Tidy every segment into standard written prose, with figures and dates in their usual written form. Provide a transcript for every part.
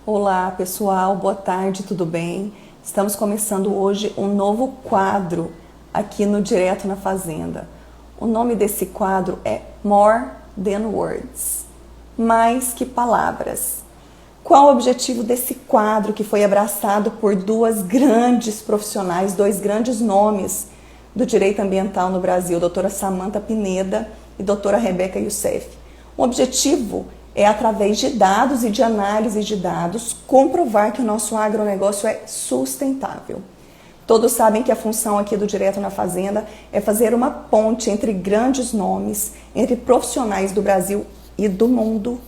Olá pessoal, boa tarde, tudo bem? Estamos começando hoje um novo quadro aqui no Direto na Fazenda. O nome desse quadro é More Than Words, mais que palavras. Qual o objetivo desse quadro que foi abraçado por duas grandes profissionais, dois grandes nomes do direito ambiental no Brasil, doutora Samantha Pineda e doutora Rebeca Youssef? O objetivo é, através de dados e de análise de dados, comprovar que o nosso agronegócio é sustentável. Todos sabem que a função aqui do Direto na Fazenda é fazer uma ponte entre grandes nomes, entre profissionais do Brasil e do mundo,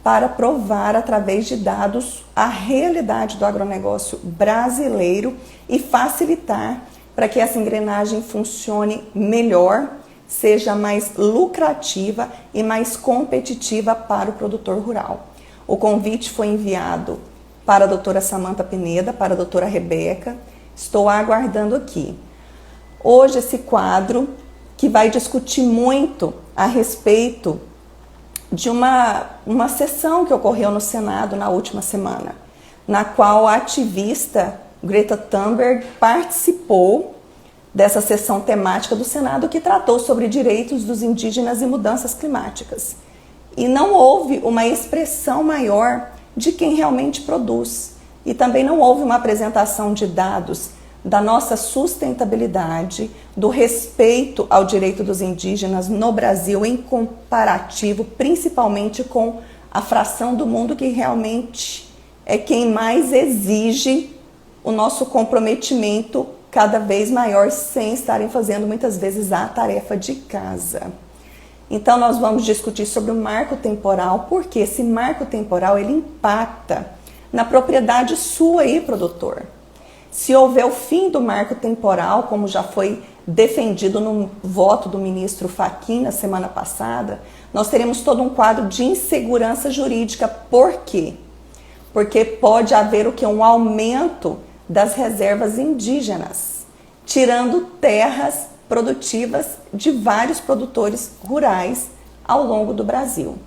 para provar, através de dados, a realidade do agronegócio brasileiro e facilitar para que essa engrenagem funcione melhor, seja mais lucrativa e mais competitiva para o produtor rural. O convite foi enviado para a doutora Samantha Pineda, para a doutora Rebeca. Estou aguardando aqui. Hoje esse quadro que vai discutir muito a respeito de uma sessão que ocorreu no Senado na última semana, na qual a ativista Greta Thunberg participou dessa sessão temática do Senado que tratou sobre direitos dos indígenas e mudanças climáticas. E não houve uma expressão maior de quem realmente produz. E também não houve uma apresentação de dados da nossa sustentabilidade, do respeito ao direito dos indígenas no Brasil em comparativo, principalmente com a fração do mundo que realmente é quem mais exige o nosso comprometimento cada vez maior, sem estarem fazendo muitas vezes a tarefa de casa. Então nós vamos discutir sobre o marco temporal, porque esse marco temporal ele impacta na propriedade sua aí, produtor. Se houver o fim do marco temporal, como já foi defendido no voto do ministro Fachin na semana passada, nós teremos todo um quadro de insegurança jurídica. Por quê? Porque pode haver o que? Um aumento das reservas indígenas, tirando terras produtivas de vários produtores rurais ao longo do Brasil.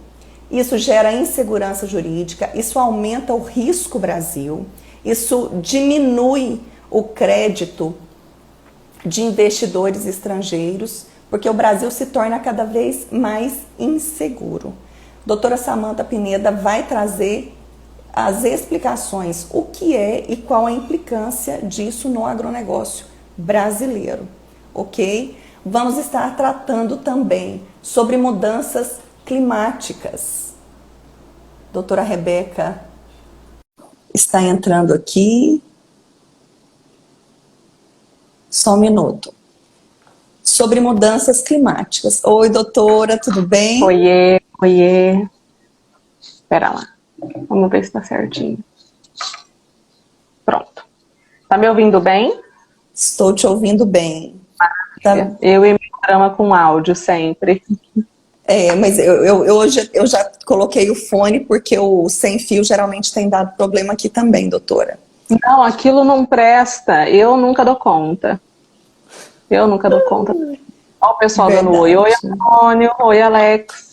Isso gera insegurança jurídica, isso aumenta o risco Brasil, isso diminui o crédito de investidores estrangeiros, porque o Brasil se torna cada vez mais inseguro. Doutora Samantha Pineda vai trazer as explicações, o que é e qual a implicância disso no agronegócio brasileiro, ok? Vamos estar tratando também sobre mudanças climáticas. Doutora Rebeca está entrando aqui. Só um minuto. Sobre mudanças climáticas. Oi, doutora, tudo bem? Oiê, oiê. Espera lá. Vamos ver se tá certinho. Pronto. Tá me ouvindo bem? Estou te ouvindo bem. Tá. Eu e meu programa com áudio sempre. Mas hoje eu já coloquei o fone porque o sem fio geralmente tem dado problema aqui também, doutora. Não, aquilo não presta. Eu nunca dou conta. Eu nunca dou conta. Olha o pessoal Verdade. dando oi. Oi, Antônio. Oi, Alex.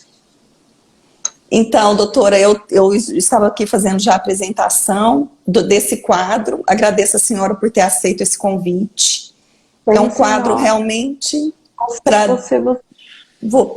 Então, doutora, eu estava aqui fazendo já a apresentação desse quadro. Agradeço a senhora por ter aceito esse convite. É um quadro realmente para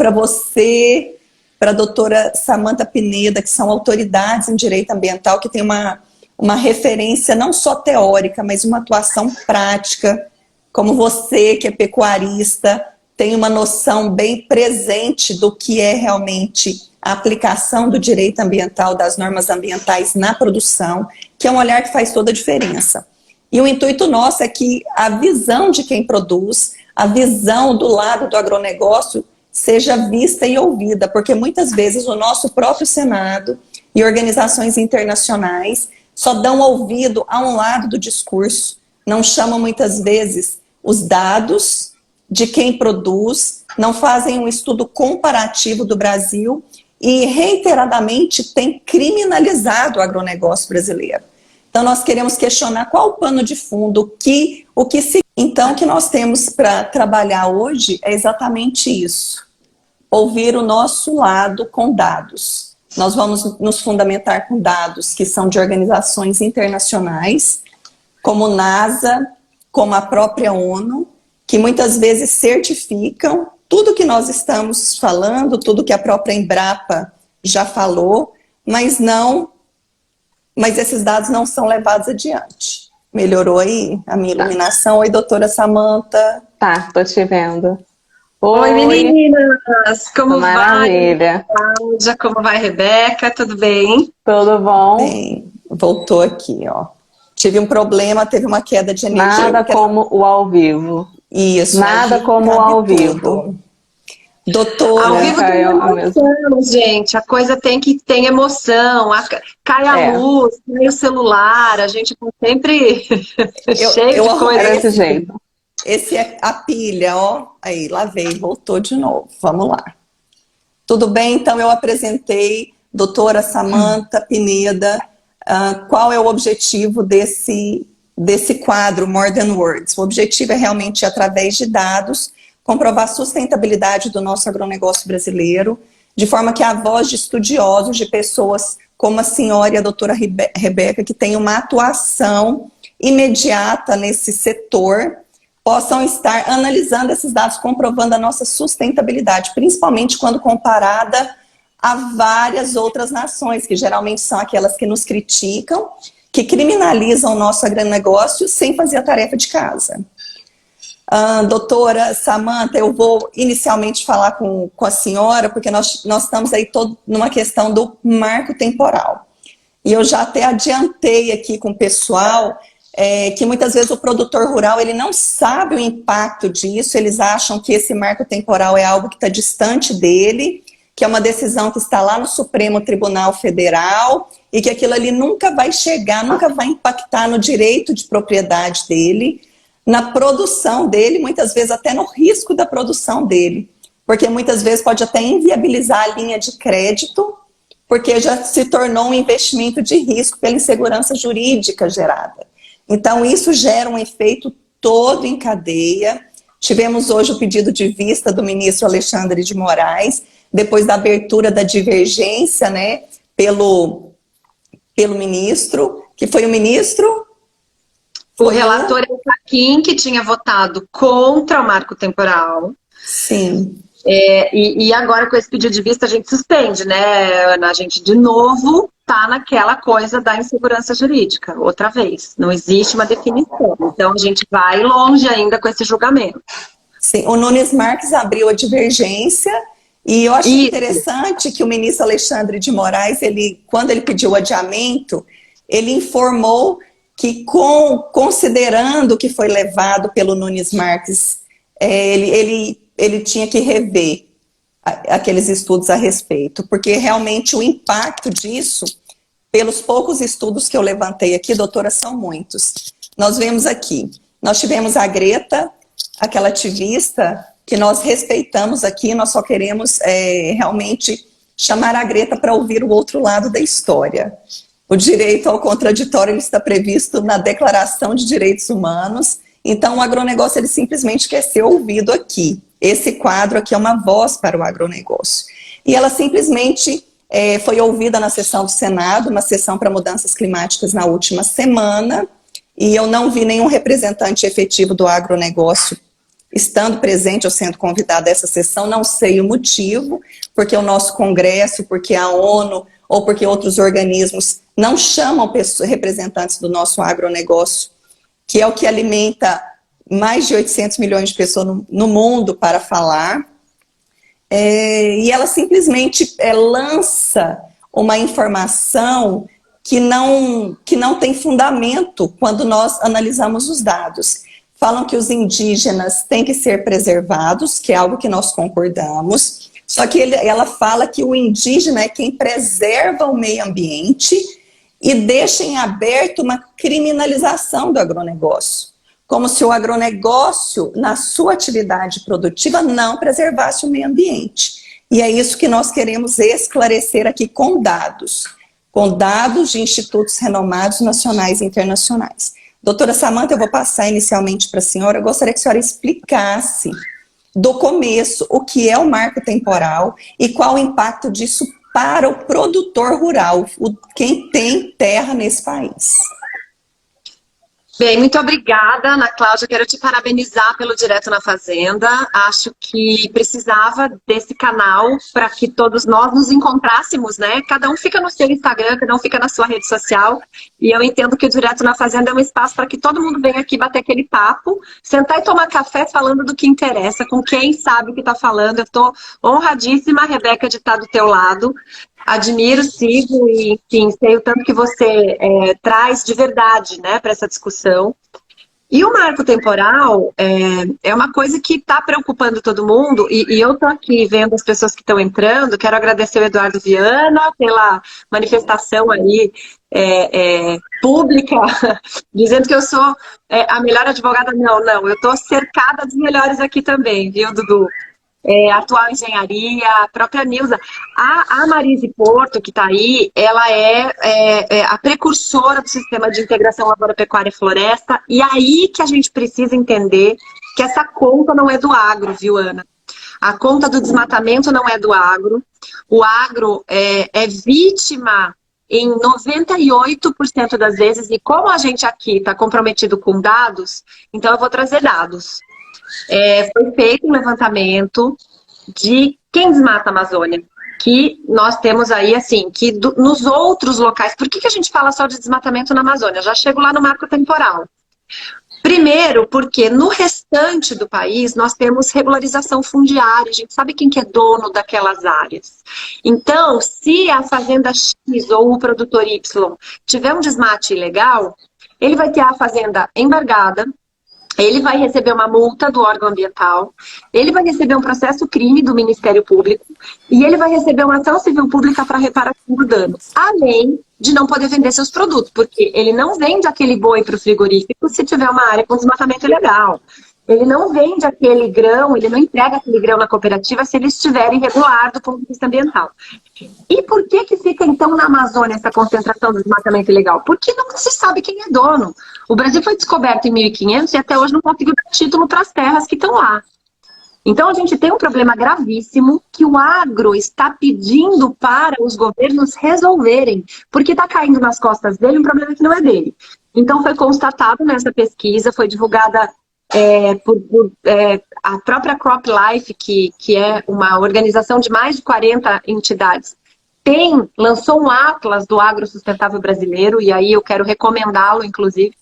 você, para a doutora Samantha Pineda, que são autoridades em direito ambiental, que tem uma referência não só teórica, mas uma atuação prática, como você, que é pecuarista, tem uma noção bem presente do que é realmente a aplicação do direito ambiental, das normas ambientais na produção, que é um olhar que faz toda a diferença. E o intuito nosso é que a visão de quem produz, a visão do lado do agronegócio, seja vista e ouvida, porque muitas vezes o nosso próprio Senado e organizações internacionais só dão ouvido a um lado do discurso, não chamam muitas vezes os dados de quem produz, não fazem um estudo comparativo do Brasil e reiteradamente tem criminalizado o agronegócio brasileiro. Então nós queremos questionar qual o pano de fundo, o que se... Então o que nós temos para trabalhar hoje é exatamente isso. Ouvir o nosso lado com dados. Nós vamos nos fundamentar com dados que são de organizações internacionais, como o NASA, como a própria ONU, que muitas vezes certificam tudo que nós estamos falando, tudo que a própria Embrapa já falou, mas esses dados não são levados adiante. Melhorou aí a minha iluminação? Oi, doutora Samantha. Tá, tô te vendo. Oi, meninas! Como Maravilha. vai? Cláudia, como vai, Rebeca? Tudo bem? Tudo bom? Bem, voltou aqui, ó. Tive um problema, teve uma queda de energia. Nada como o ao vivo. Isso. Nada como o ao vivo. Doutora. Ao vivo tem emoção, gente. A coisa tem que ter emoção. Cai a luz, cai o celular. A gente tá sempre cheio de coisa desse jeito. Esse é a pilha, ó. Aí, lavei, voltou de novo. Vamos lá. Tudo bem? Então, eu apresentei doutora Samantha Pineda. Qual é o objetivo desse quadro More Than Words? O objetivo é realmente, através de dados, comprovar a sustentabilidade do nosso agronegócio brasileiro, de forma que a voz de estudiosos, de pessoas como a senhora e a doutora Rebeca, que tem uma atuação imediata nesse setor, possam estar analisando esses dados, comprovando a nossa sustentabilidade, principalmente quando comparada a várias outras nações, que geralmente são aquelas que nos criticam, que criminalizam o nosso agronegócio sem fazer a tarefa de casa. Doutora Samantha, eu vou inicialmente falar com a senhora, porque nós estamos aí numa questão do marco temporal. E eu já até adiantei aqui com o pessoal que muitas vezes o produtor rural ele não sabe o impacto disso, eles acham que esse marco temporal é algo que está distante dele, que é uma decisão que está lá no Supremo Tribunal Federal e que aquilo ali nunca vai chegar, nunca vai impactar no direito de propriedade dele, na produção dele, muitas vezes até no risco da produção dele, porque muitas vezes pode até inviabilizar a linha de crédito, porque já se tornou um investimento de risco pela insegurança jurídica gerada. Então isso gera um efeito todo em cadeia. Tivemos hoje o pedido de vista do ministro Alexandre de Moraes, depois da abertura da divergência, né, pelo ministro, que foi o ministro... O relator é o Fachin, que tinha votado contra o marco temporal. Sim. E agora, com esse pedido de vista, a gente suspende, né, Ana? A gente, de novo, tá naquela coisa da insegurança jurídica, outra vez. Não existe uma definição. Então, a gente vai longe ainda com esse julgamento. Sim, o Nunes Marques abriu a divergência e eu achei interessante que o ministro Alexandre de Moraes, quando ele pediu o adiamento, ele informou que, considerando o que foi levado pelo Nunes Marques, ele tinha que rever aqueles estudos a respeito, porque realmente o impacto disso, pelos poucos estudos que eu levantei aqui, doutora, são muitos. Nós vemos aqui, nós tivemos a Greta, aquela ativista que nós respeitamos aqui, nós só queremos realmente chamar a Greta para ouvir o outro lado da história. O direito ao contraditório ele está previsto na Declaração de Direitos Humanos, então o agronegócio ele simplesmente quer ser ouvido aqui. Esse quadro aqui é uma voz para o agronegócio. E ela simplesmente foi ouvida na sessão do Senado, uma sessão para mudanças climáticas na última semana, e eu não vi nenhum representante efetivo do agronegócio estando presente ou sendo convidado a essa sessão, não sei o motivo, porque o nosso Congresso, porque a ONU ou porque outros organismos não chamam representantes do nosso agronegócio, que é o que alimenta mais de 800 milhões de pessoas no mundo para falar, e ela simplesmente lança uma informação que não tem fundamento quando nós analisamos os dados. Falam que os indígenas têm que ser preservados, que é algo que nós concordamos, só que ela fala que o indígena é quem preserva o meio ambiente e deixa em aberto uma criminalização do agronegócio, como se o agronegócio, na sua atividade produtiva, não preservasse o meio ambiente. E é isso que nós queremos esclarecer aqui com dados de institutos renomados nacionais e internacionais. Doutora Samantha, eu vou passar inicialmente para a senhora, eu gostaria que a senhora explicasse do começo o que é o marco temporal e qual o impacto disso para o produtor rural, quem tem terra nesse país. Bem, muito obrigada, Ana Cláudia. Quero te parabenizar pelo Direto na Fazenda. Acho que precisava desse canal para que todos nós nos encontrássemos, né? Cada um fica no seu Instagram, cada um fica na sua rede social. E eu entendo que o Direto na Fazenda é um espaço para que todo mundo venha aqui bater aquele papo, sentar e tomar café falando do que interessa, com quem sabe o que está falando. Eu estou honradíssima, Rebeca, de estar do teu lado. Admiro, sigo e, enfim, sei o tanto que você traz de verdade, né, para essa discussão. E o marco temporal é uma coisa que está preocupando todo mundo, e eu estou aqui vendo as pessoas que estão entrando. Quero agradecer o Eduardo Viana pela manifestação aí pública, dizendo que eu sou a melhor advogada. Não, eu estou cercada dos melhores aqui também, viu, Dudu? Atual Engenharia, a própria Nilza. A Marise Porto, que está aí, ela é a precursora do sistema de integração lavoura, pecuária e floresta, e aí que a gente precisa entender que essa conta não é do agro, viu, Ana? A conta do desmatamento não é do agro. O agro é vítima em 98% das vezes, e como a gente aqui está comprometido com dados, então eu vou trazer dados. Foi feito um levantamento de quem desmata a Amazônia, que nós temos aí, assim, que nos outros locais. Por que a gente fala só de desmatamento na Amazônia? Já chego lá no marco temporal. Primeiro, porque no restante do país nós temos regularização fundiária, a gente sabe quem que é dono daquelas áreas. Então, se a fazenda X ou o produtor Y tiver um desmate ilegal, ele vai ter a fazenda embargada, ele vai receber uma multa do órgão ambiental, ele vai receber um processo crime do Ministério Público e ele vai receber uma ação civil pública para reparação do dano, além de não poder vender seus produtos, porque ele não vende aquele boi para o frigorífico se tiver uma área com desmatamento ilegal. Ele não vende aquele grão, ele não entrega aquele grão na cooperativa se ele estiver irregular do ponto de vista ambiental. E por que fica, então, na Amazônia essa concentração do desmatamento ilegal? Porque não se sabe quem é dono. O Brasil foi descoberto em 1500 e até hoje não conseguiu dar título para as terras que estão lá. Então, a gente tem um problema gravíssimo que o agro está pedindo para os governos resolverem, porque está caindo nas costas dele um problema que não é dele. Então, foi constatado nessa pesquisa, foi divulgada a própria CropLife, que é uma organização de mais de 40 entidades, lançou um atlas do agro sustentável brasileiro, e aí eu quero recomendá-lo, inclusive,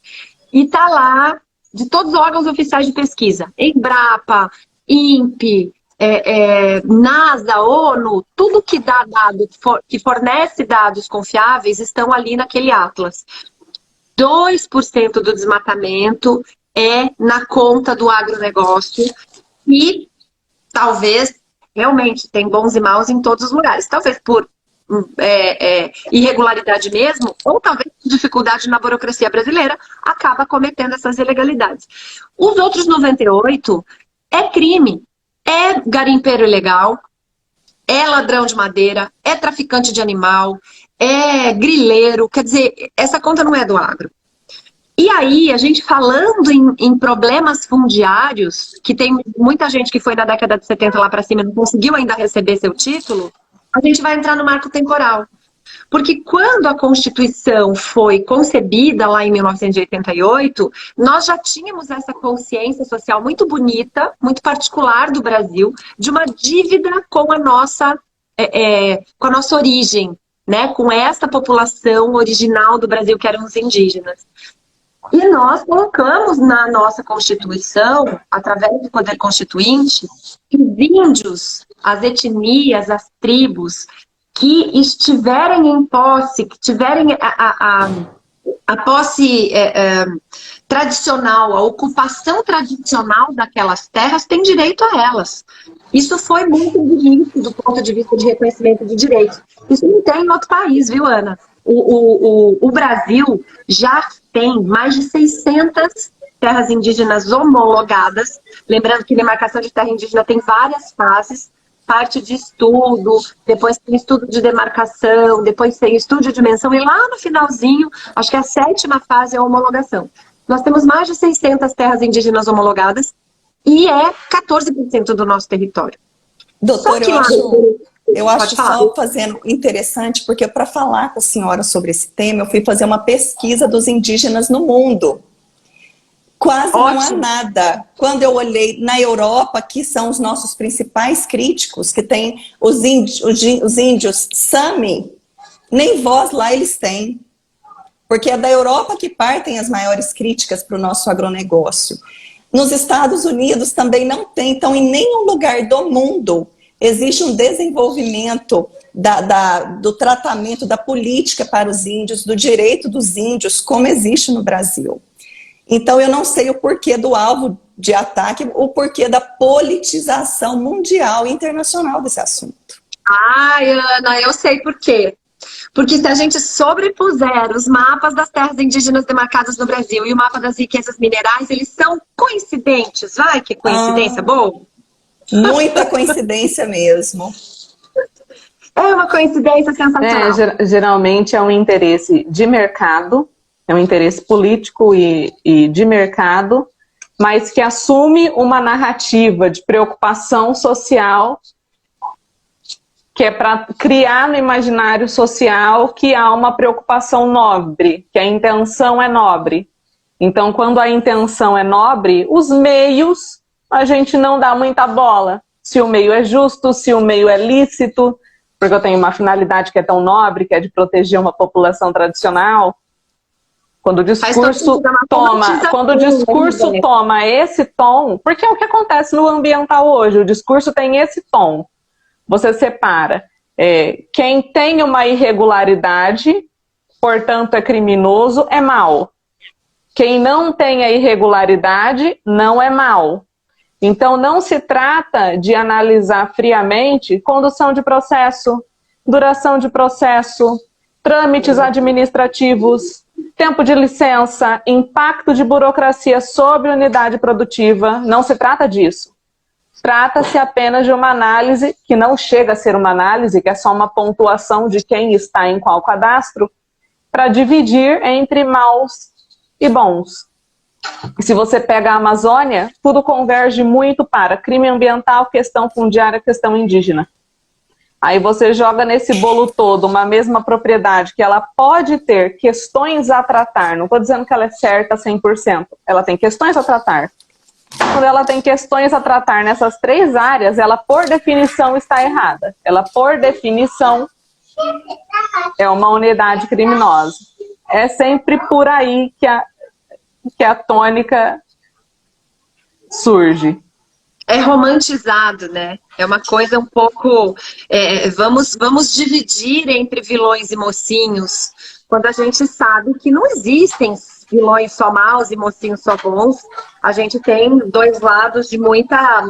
e está lá de todos os órgãos oficiais de pesquisa, Embrapa, INPE, NASA, ONU, tudo que dá dado, que fornece dados confiáveis, estão ali naquele atlas. 2% do desmatamento na conta do agronegócio, e talvez realmente tem bons e maus em todos os lugares. Talvez por irregularidade mesmo, ou talvez por dificuldade na burocracia brasileira, acaba cometendo essas ilegalidades. Os outros 98% é crime, é garimpeiro ilegal, é ladrão de madeira, é traficante de animal, é grileiro, quer dizer, essa conta não é do agro. E aí, a gente falando em problemas fundiários, que tem muita gente que foi na década de 70 lá para cima e não conseguiu ainda receber seu título, a gente vai entrar no marco temporal. Porque quando a Constituição foi concebida lá em 1988, nós já tínhamos essa consciência social muito bonita, muito particular do Brasil, de uma dívida com a nossa origem, né? Com essa população original do Brasil, que eram os indígenas. E nós colocamos na nossa Constituição, através do Poder Constituinte, que os índios, as etnias, as tribos que estiverem em posse, que tiverem a posse tradicional, a ocupação tradicional daquelas terras, têm direito a elas. Isso foi muito bonito do ponto de vista de reconhecimento de direitos. Isso não tem em outro país, viu, Ana? O Brasil já tem mais de 600 terras indígenas homologadas. Lembrando que demarcação de terra indígena tem várias fases. Parte de estudo, depois tem estudo de demarcação, depois tem estudo de dimensão, e lá no finalzinho, acho que a 7ª fase é a homologação. Nós temos mais de 600 terras indígenas homologadas e 14% do nosso território. Doutora, Eu acho Pode falar. só fazendo interessante, porque para falar com a senhora sobre esse tema, eu fui fazer uma pesquisa dos indígenas no mundo. Quase não há Ótimo. nada. Quando eu olhei na Europa, que são os nossos principais críticos, que tem os índios Sami, nem voz lá eles têm. Porque é da Europa que partem as maiores críticas para o nosso agronegócio. Nos Estados Unidos também não tem, então em nenhum lugar do mundo existe um desenvolvimento do tratamento da política para os índios, do direito dos índios, como existe no Brasil. Então eu não sei o porquê do alvo de ataque, o porquê da politização mundial e internacional desse assunto. Ai, Ana, eu sei por quê. Porque se a gente sobrepuser os mapas das terras indígenas demarcadas no Brasil e o mapa das riquezas minerais, eles são coincidentes. Vai, que coincidência boa! Muita coincidência mesmo. É uma coincidência sensacional. Geralmente é um interesse de mercado, é um interesse político e de mercado, mas que assume uma narrativa de preocupação social, que é para criar no imaginário social que há uma preocupação nobre, que a intenção é nobre. Então, quando a intenção é nobre, os meios a gente não dá muita bola. Se o meio é justo, se o meio é lícito, porque eu tenho uma finalidade que é tão nobre, que é de proteger uma população tradicional. Quando o discurso toma esse tom, porque é o que acontece no ambiental hoje, o discurso tem esse tom. Você separa quem tem uma irregularidade, portanto é criminoso, é mau. Quem não tem a irregularidade, não é mau. Então não se trata de analisar friamente condução de processo, duração de processo, trâmites administrativos, tempo de licença, impacto de burocracia sobre unidade produtiva. Não se trata disso. Trata-se apenas de uma análise que não chega a ser uma análise, que é só uma pontuação de quem está em qual cadastro, para dividir entre maus e bons. E se você pega a Amazônia, tudo converge muito para crime ambiental, questão fundiária, questão indígena. Aí você joga nesse bolo todo uma mesma propriedade que ela pode ter questões a tratar, não estou dizendo que ela é certa 100%, ela tem questões a tratar. Quando ela tem questões a tratar nessas três áreas, ela por definição está errada. Ela por definição é uma unidade criminosa. É sempre por aí que a tônica surge. É romantizado, né? É uma coisa um pouco... vamos dividir entre vilões e mocinhos, quando a gente sabe que não existem vilões só maus e mocinhos só bons. A gente tem dois lados de muita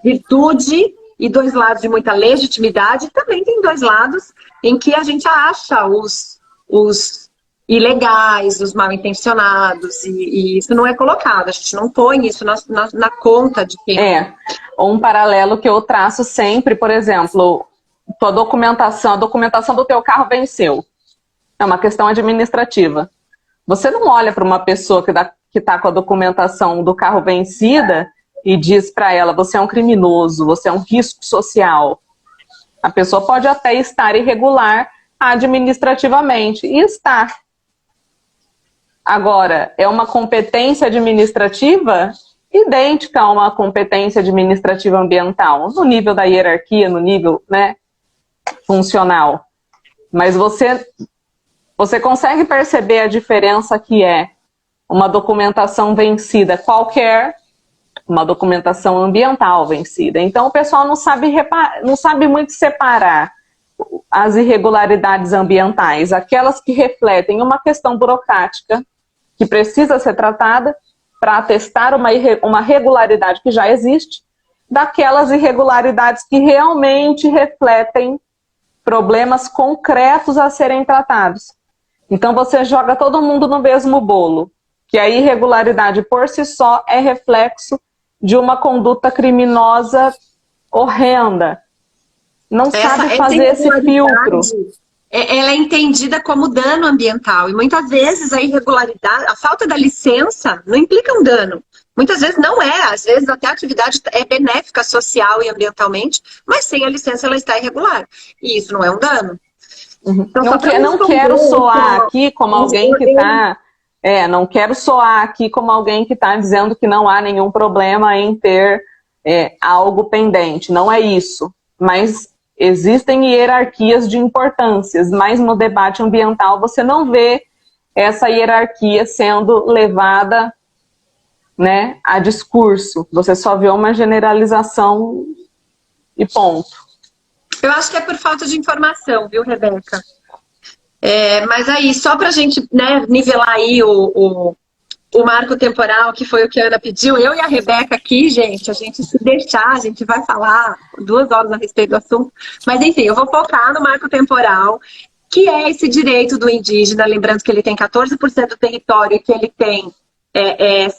virtude e dois lados de muita legitimidade. Também tem dois lados em que a gente acha os ilegais, os mal intencionados, e isso não é colocado, a gente não põe isso na conta de quem... Um paralelo que eu traço sempre, por exemplo, a documentação do teu carro venceu. É uma questão administrativa. Você não olha para uma pessoa que está com a documentação do carro vencida e diz para ela, você é um criminoso, você é um risco social. A pessoa pode até estar irregular administrativamente, e está. Agora, é uma competência administrativa idêntica a uma competência administrativa ambiental, no nível da hierarquia, no nível, né, funcional. Mas você consegue perceber a diferença que é uma documentação vencida qualquer, uma documentação ambiental vencida. Então o pessoal não sabe muito separar as irregularidades ambientais, aquelas que refletem uma questão burocrática que precisa ser tratada para atestar uma regularidade que já existe, daquelas irregularidades que realmente refletem problemas concretos a serem tratados. Então você joga todo mundo no mesmo bolo, que a irregularidade por si só é reflexo de uma conduta criminosa horrenda. Não sabe fazer esse filtro. ela é entendida como dano ambiental. E muitas vezes a irregularidade, a falta da licença não implica um dano. Muitas vezes não é, às vezes até a atividade é benéfica social e ambientalmente, mas sem a licença ela está irregular. E isso não é um dano. Então, não quero soar aqui como alguém que está... não quero soar aqui como alguém que está dizendo que não há nenhum problema em ter algo pendente. Não é isso. Mas existem hierarquias de importâncias, mas no debate ambiental você não vê essa hierarquia sendo levada, né, a discurso. Você só vê uma generalização e ponto. Eu acho que é por falta de informação, viu, Rebeca? Mas aí, só para a gente, né, nivelar aí o marco temporal, que foi o que a Ana pediu, eu e a Rebeca aqui, gente, a gente se deixar, a gente vai falar 2 horas a respeito do assunto. Mas enfim, eu vou focar no marco temporal, que é esse direito do indígena, lembrando que ele tem 14% do território e que ele tem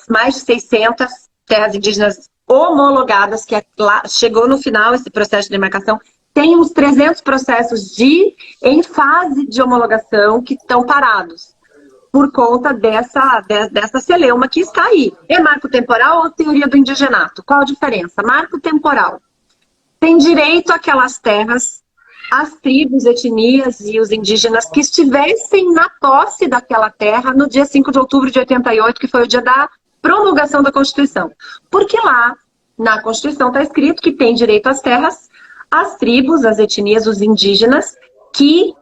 mais de 600 terras indígenas homologadas, que lá chegou no final esse processo de demarcação. Tem uns 300 processos em fase de homologação que estão parados por conta dessa celeuma que está aí. É marco temporal ou teoria do indigenato? Qual a diferença? Marco temporal tem direito àquelas terras, as tribos, etnias e os indígenas que estivessem na posse daquela terra no dia 5 de outubro de 88, que foi o dia da promulgação da Constituição. Porque lá, na Constituição, está escrito que tem direito às terras as tribos, as etnias, os indígenas que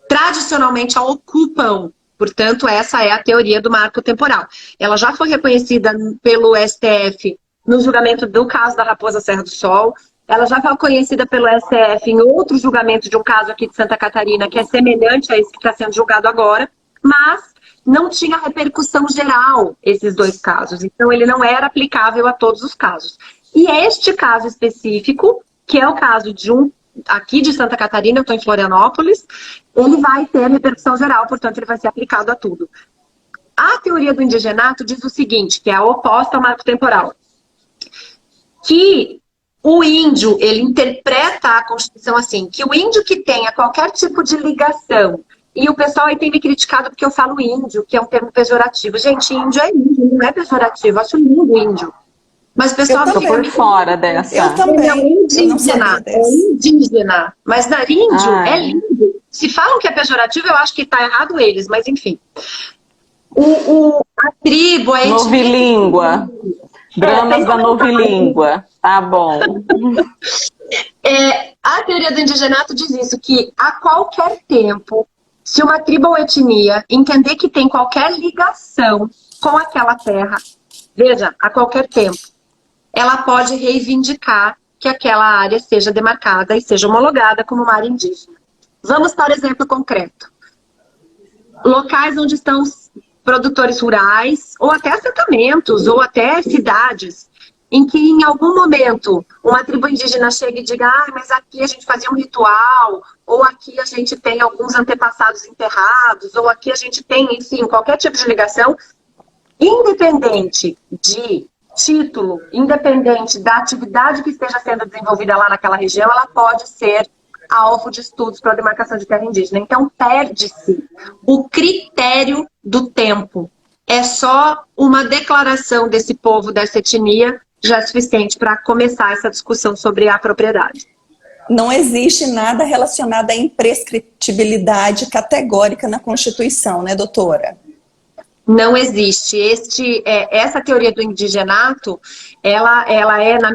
tradicionalmente a ocupam. Portanto, essa é a teoria do marco temporal. Ela já foi reconhecida pelo STF no julgamento do caso da Raposa Serra do Sol. Ela já foi conhecida pelo STF em outro julgamento de um caso aqui de Santa Catarina, que é semelhante a esse que está sendo julgado agora, mas não tinha repercussão geral esses 2 casos. Então, ele não era aplicável a todos os casos. E este caso específico, que é o caso de aqui de Santa Catarina, eu estou em Florianópolis, ele vai ter repercussão geral, portanto, ele vai ser aplicado a tudo. A teoria do indigenato diz o seguinte, que é a oposta ao marco temporal, que o índio, ele interpreta a Constituição assim, que o índio que tenha qualquer tipo de ligação, e o pessoal aí tem me criticado porque eu falo índio, que é um termo pejorativo. Gente, índio é índio, não é pejorativo, eu acho lindo índio. Mas o pessoal tô por fora dessa. Eu também. É indígena, indígena. Mas na índio é lindo. Se falam que é pejorativo, eu acho que está errado eles, mas enfim. A tribo, a etnia... Novilíngua. Dramas da novilíngua. Tá bom. A teoria do indigenato diz isso, que a qualquer tempo, se uma tribo ou etnia entender que tem qualquer ligação com aquela terra, veja, a qualquer tempo, ela pode reivindicar que aquela área seja demarcada e seja homologada como uma área indígena. Vamos para o exemplo concreto. Locais onde estão produtores rurais, ou até assentamentos, ou até cidades, em que em algum momento uma tribo indígena chega e diga, mas aqui a gente fazia um ritual, ou aqui a gente tem alguns antepassados enterrados, ou aqui a gente tem, enfim, qualquer tipo de ligação, independente de título, independente da atividade que esteja sendo desenvolvida lá naquela região, ela pode ser alvo de estudos para a demarcação de terra indígena. Então, perde-se o critério do tempo. É só uma declaração desse povo, dessa etnia, já é suficiente para começar essa discussão sobre a propriedade. Não existe nada relacionado à imprescritibilidade categórica na Constituição, né, doutora? Não existe. Essa teoria do indigenato, ela é, na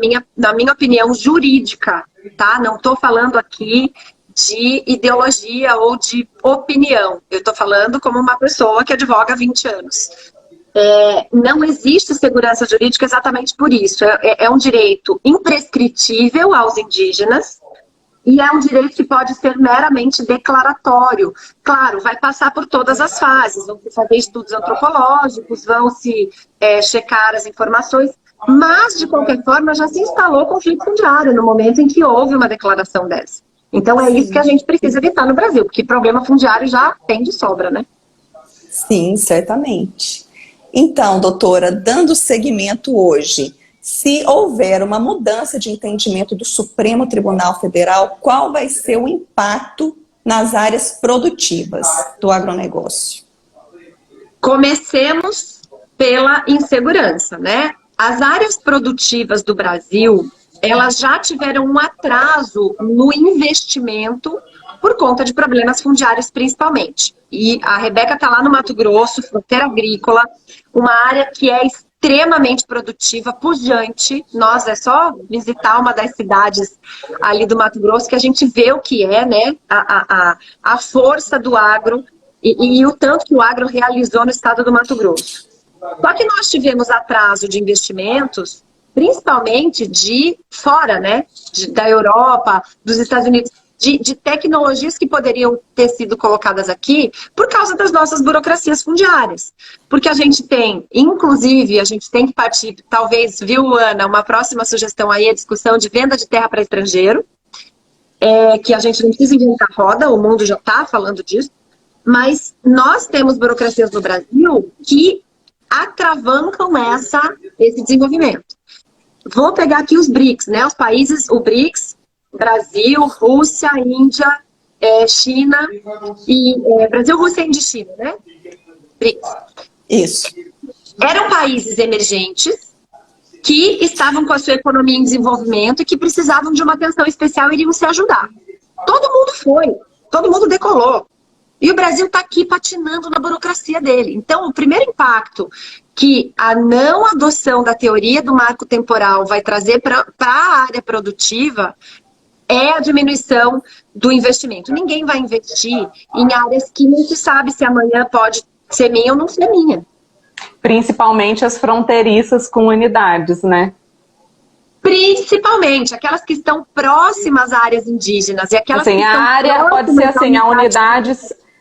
minha opinião, jurídica, tá? Não estou falando aqui de ideologia ou de opinião. Eu estou falando como uma pessoa que advoga há 20 anos. Não existe segurança jurídica exatamente por isso. É um direito imprescritível aos indígenas, e é um direito que pode ser meramente declaratório. Claro, vai passar por todas as fases, vão se fazer estudos antropológicos, vão se checar as informações, mas, de qualquer forma, já se instalou conflito fundiário no momento em que houve uma declaração dessa. Então, é isso que a gente precisa evitar no Brasil, porque problema fundiário já tem de sobra, né? Sim, certamente. Então, doutora, dando seguimento hoje, se houver uma mudança de entendimento do Supremo Tribunal Federal, qual vai ser o impacto nas áreas produtivas do agronegócio? Comecemos pela insegurança, né? As áreas produtivas do Brasil, elas já tiveram um atraso no investimento por conta de problemas fundiários, principalmente. E a Rebeca está lá no Mato Grosso, fronteira agrícola, uma área que é extremamente produtiva, pujante. Nós, é só visitar uma das cidades ali do Mato Grosso que a gente vê o que é, né? A força do agro e o tanto que o agro realizou no estado do Mato Grosso. Só que nós tivemos atraso de investimentos, principalmente de fora, né? Da Europa, dos Estados Unidos, de tecnologias que poderiam ter sido colocadas aqui por causa das nossas burocracias fundiárias. Porque a gente tem, inclusive, a gente tem que partir, talvez, viu, Ana, uma próxima sugestão aí, a discussão de venda de terra para estrangeiro, que a gente não precisa inventar roda, o mundo já está falando disso, mas nós temos burocracias no Brasil que atravancam esse desenvolvimento. Vou pegar aqui os BRICS, né? Os países, o BRICS, Brasil, Rússia, Índia, China e Brasil, Rússia, Índia e China, né? BRICS. Isso. Eram países emergentes que estavam com a sua economia em desenvolvimento e que precisavam de uma atenção especial e iriam se ajudar. Todo mundo foi, todo mundo decolou. E o Brasil está aqui patinando na burocracia dele. Então, o primeiro impacto que a não adoção da teoria do marco temporal vai trazer para a área produtiva é a diminuição do investimento. Ninguém vai investir em áreas que não se sabe se amanhã pode ser minha ou não ser minha. Principalmente as fronteiriças com unidades, né? Principalmente aquelas que estão próximas a áreas indígenas e aquelas assim, que a estão área pode ser assim,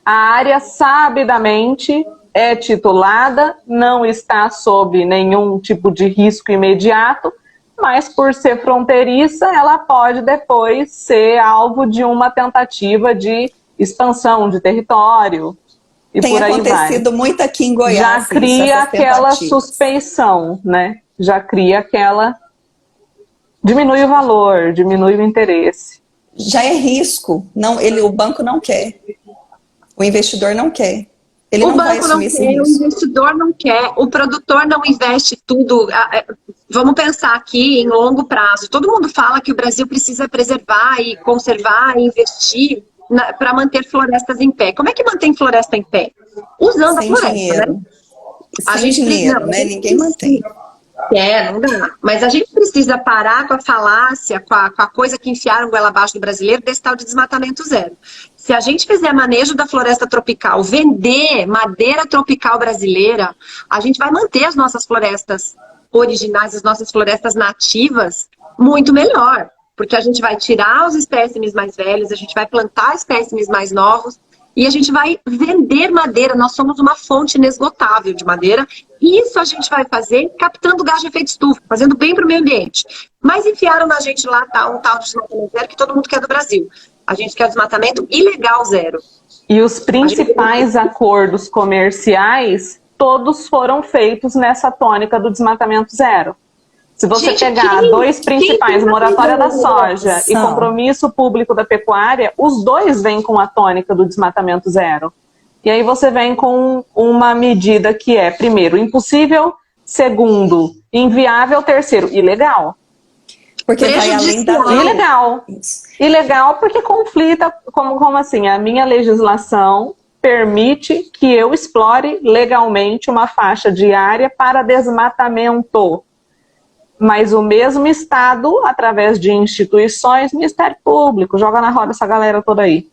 a área sabidamente é titulada, não está sob nenhum tipo de risco imediato, mas por ser fronteiriça, ela pode depois ser alvo de uma tentativa de expansão de território e Tem por aí vai. Tem acontecido muito aqui em Goiás. Já cria aquela suspeição, né? Já cria aquela... Diminui o valor, diminui o interesse. Já é risco. Não, o banco não quer. O investidor não quer. Ele não vai assumir esse risco. O investidor não quer, o produtor não investe tudo. Vamos pensar aqui em longo prazo. Todo mundo fala que o Brasil precisa preservar e conservar e investir para manter florestas em pé. Como é que mantém floresta em pé? Usando sem a floresta, dinheiro. né? Sem dinheiro, né? Ninguém mantém. Não dá. Mas a gente precisa parar com a falácia, com a coisa que enfiaram goela abaixo do brasileiro, desse tal de desmatamento zero. Se a gente fizer manejo da floresta tropical, vender madeira tropical brasileira, a gente vai manter as nossas florestas originais, as nossas florestas nativas, muito melhor. Porque a gente vai tirar os espécimes mais velhos, a gente vai plantar espécimes mais novos, e a gente vai vender madeira. Nós somos uma fonte inesgotável de madeira. Isso a gente vai fazer captando gás de efeito estufa, fazendo bem para o meio ambiente. Mas enfiaram na gente lá um tal de desmatamento zero que todo mundo quer do Brasil. A gente quer desmatamento ilegal zero. E os principais acordos comerciais, todos foram feitos nessa tônica do desmatamento zero. Se você pegar dois principais, moratória da soja e compromisso público da pecuária, os dois vêm com a tônica do desmatamento zero. E aí você vem com uma medida que é, primeiro, impossível, segundo, inviável, terceiro, ilegal. Porque vai além da lei. Ilegal. Ilegal porque conflita, como assim? A minha legislação permite que eu explore legalmente uma faixa de área para desmatamento. Mas o mesmo Estado, através de instituições, Ministério Público, joga na roda essa galera toda aí,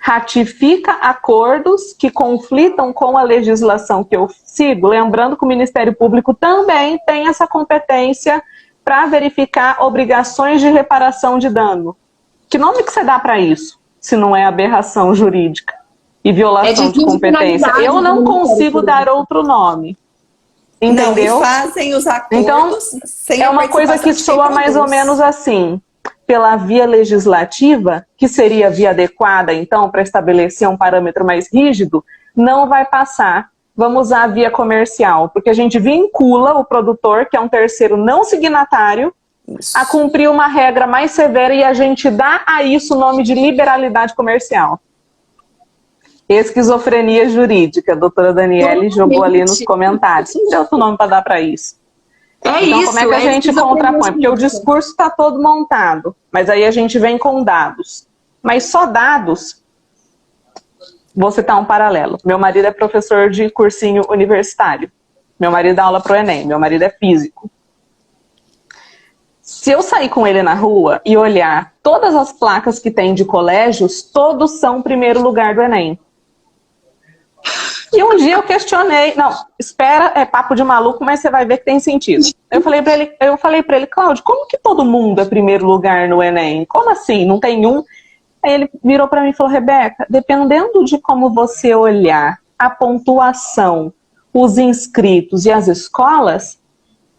ratifica acordos que conflitam com a legislação que eu sigo, lembrando que o Ministério Público também tem essa competência para verificar obrigações de reparação de dano. Que nome que você dá para isso, se não é aberração jurídica e violação de competência? Eu não consigo dar outro nome. Entendeu? Não, e fazem os acordos então, sem é uma coisa que soa mais ou menos assim. Pela via legislativa, que seria a via adequada, então, para estabelecer um parâmetro mais rígido, não vai passar. Vamos usar a via comercial, porque a gente vincula o produtor, que é um terceiro não signatário, a cumprir uma regra mais severa e a gente dá a isso o nome de liberalidade comercial. Esquizofrenia jurídica, a doutora Daniele jogou ali nos comentários. Não deu outro nome para dar para isso. É então, isso, como é que a gente contrapõe? Porque o discurso está todo montado, mas aí a gente vem com dados. Mas só dados, vou citar um paralelo. Meu marido é professor de cursinho universitário. Meu marido dá aula pro Enem, meu marido é físico. Se eu sair com ele na rua e olhar todas as placas que tem de colégios, todos são primeiro lugar do Enem. E um dia eu questionei, não, espera, é papo de maluco, mas você vai ver que tem sentido. Eu falei para ele, Cláudio, como que todo mundo é primeiro lugar no Enem? Como assim? Não tem um? Aí ele virou para mim e falou, Rebeca, dependendo de como você olhar a pontuação, os inscritos e as escolas,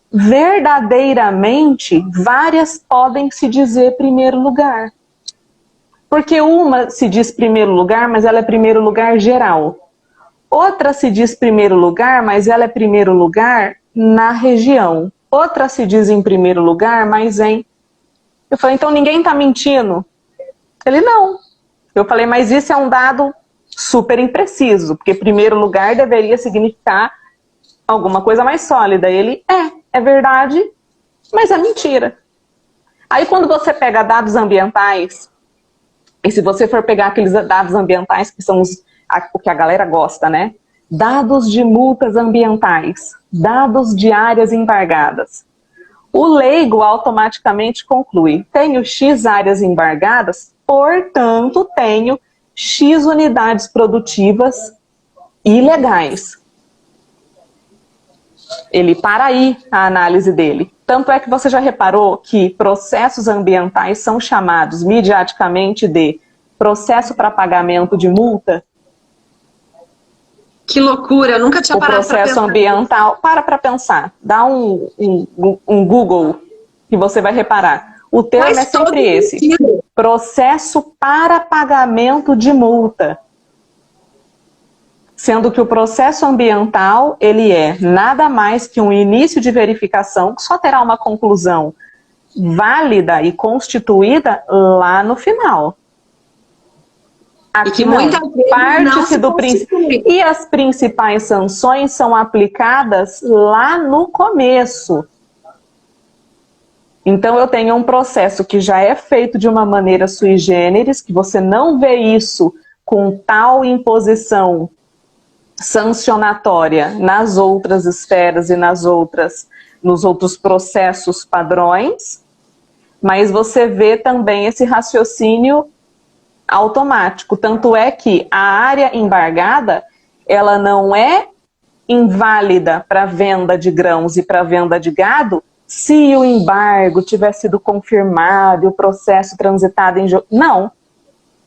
verdadeiramente várias podem se dizer primeiro lugar. Porque uma se diz primeiro lugar, mas ela é primeiro lugar geral. Outra se diz primeiro lugar, mas ela é primeiro lugar na região. Outra se diz em primeiro lugar, mas em... Eu falei, então ninguém está mentindo? Ele, não. Eu falei, mas isso é um dado super impreciso, porque primeiro lugar deveria significar alguma coisa mais sólida. Ele, é verdade, mas é mentira. Aí quando você pega dados ambientais, e se você for pegar aqueles dados ambientais que são o que a galera gosta, né? Dados de multas ambientais, dados de áreas embargadas. O leigo automaticamente conclui, tenho X áreas embargadas, portanto tenho X unidades produtivas ilegais. Ele para aí a análise dele. Tanto é que você já reparou que processos ambientais são chamados midiaticamente de processo para pagamento de multa? Que loucura, eu nunca tinha parado para pensar. O processo ambiental, para pensar, dá um Google que você vai reparar. O termo é sempre esse, processo para pagamento de multa. Sendo que o processo ambiental, ele é nada mais que um início de verificação que só terá uma conclusão válida e constituída lá no final. Aqui não, parte-se do princípio. E as principais sanções são aplicadas lá no começo. Então eu tenho um processo que já é feito de uma maneira sui generis, que você não vê isso com tal imposição sancionatória nas outras esferas e nos outros processos padrões, mas você vê também esse raciocínio automático. Tanto é que a área embargada, ela não é inválida para venda de grãos e para venda de gado se o embargo tiver sido confirmado e o processo transitado em... Não.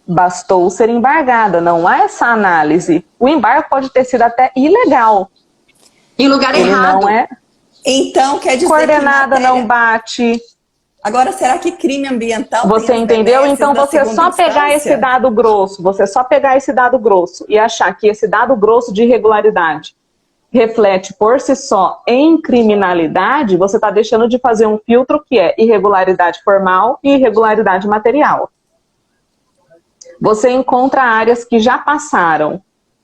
Bastou ser embargada, não há essa análise. O embargo pode ter sido até ilegal. Em lugar errado. Não é... Então, quer dizer coordenada não bate. Agora, será que crime ambiental... Você entendeu? Então, você só pegar esse dado grosso, e achar que esse dado grosso de irregularidade reflete por si só em criminalidade, você está deixando de fazer um filtro que é irregularidade formal e irregularidade material. Você encontra áreas que já passaram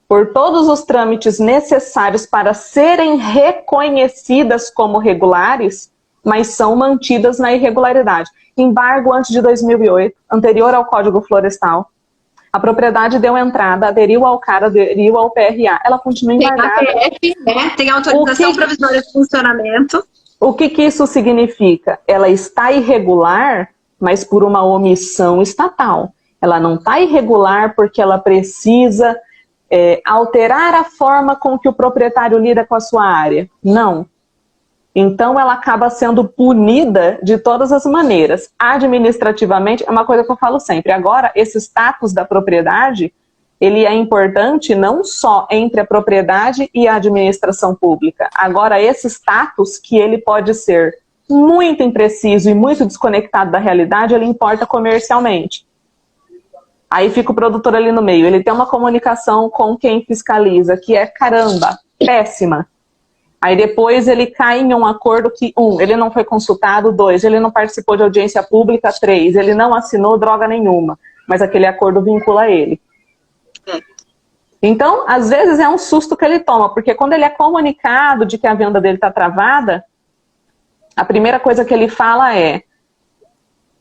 por todos os trâmites necessários para serem reconhecidas como regulares, mas são mantidas na irregularidade. Embargo antes de 2008, anterior ao Código Florestal. A propriedade deu entrada, aderiu ao CAR, aderiu ao PRA. Ela continua embargada. Tem APF, né? Tem autorização provisória de funcionamento. O que isso significa? Ela está irregular, mas por uma omissão estatal. Ela não está irregular porque ela precisa alterar a forma com que o proprietário lida com a sua área. Não. Então ela acaba sendo punida de todas as maneiras. Administrativamente, é uma coisa que eu falo sempre. Agora, esse status da propriedade, ele é importante não só entre a propriedade e a administração pública. Agora, esse status, que ele pode ser muito impreciso e muito desconectado da realidade, ele importa comercialmente. Aí fica o produtor ali no meio. Ele tem uma comunicação com quem fiscaliza, que é, caramba, péssima. Aí depois ele cai em um acordo que, ele não foi consultado, 2, ele não participou de audiência pública, 3, ele não assinou droga nenhuma, mas aquele acordo vincula ele. Então, às vezes é um susto que ele toma, porque quando ele é comunicado de que a venda dele está travada, a primeira coisa que ele fala é: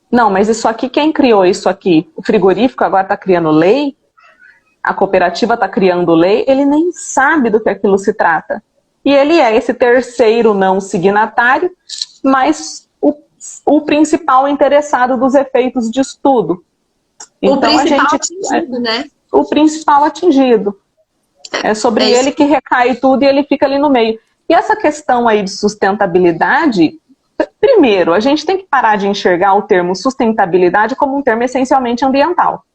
não, mas isso aqui, quem criou isso aqui? O frigorífico agora está criando lei? A cooperativa está criando lei? Ele nem sabe do que aquilo se trata. E ele é esse terceiro não signatário, mas o principal interessado dos efeitos de estudo. Então, o principal atingido, né? O principal atingido. É sobre ele que recai tudo e ele fica ali no meio. E essa questão aí de sustentabilidade, primeiro, a gente tem que parar de enxergar o termo sustentabilidade como um termo essencialmente ambiental.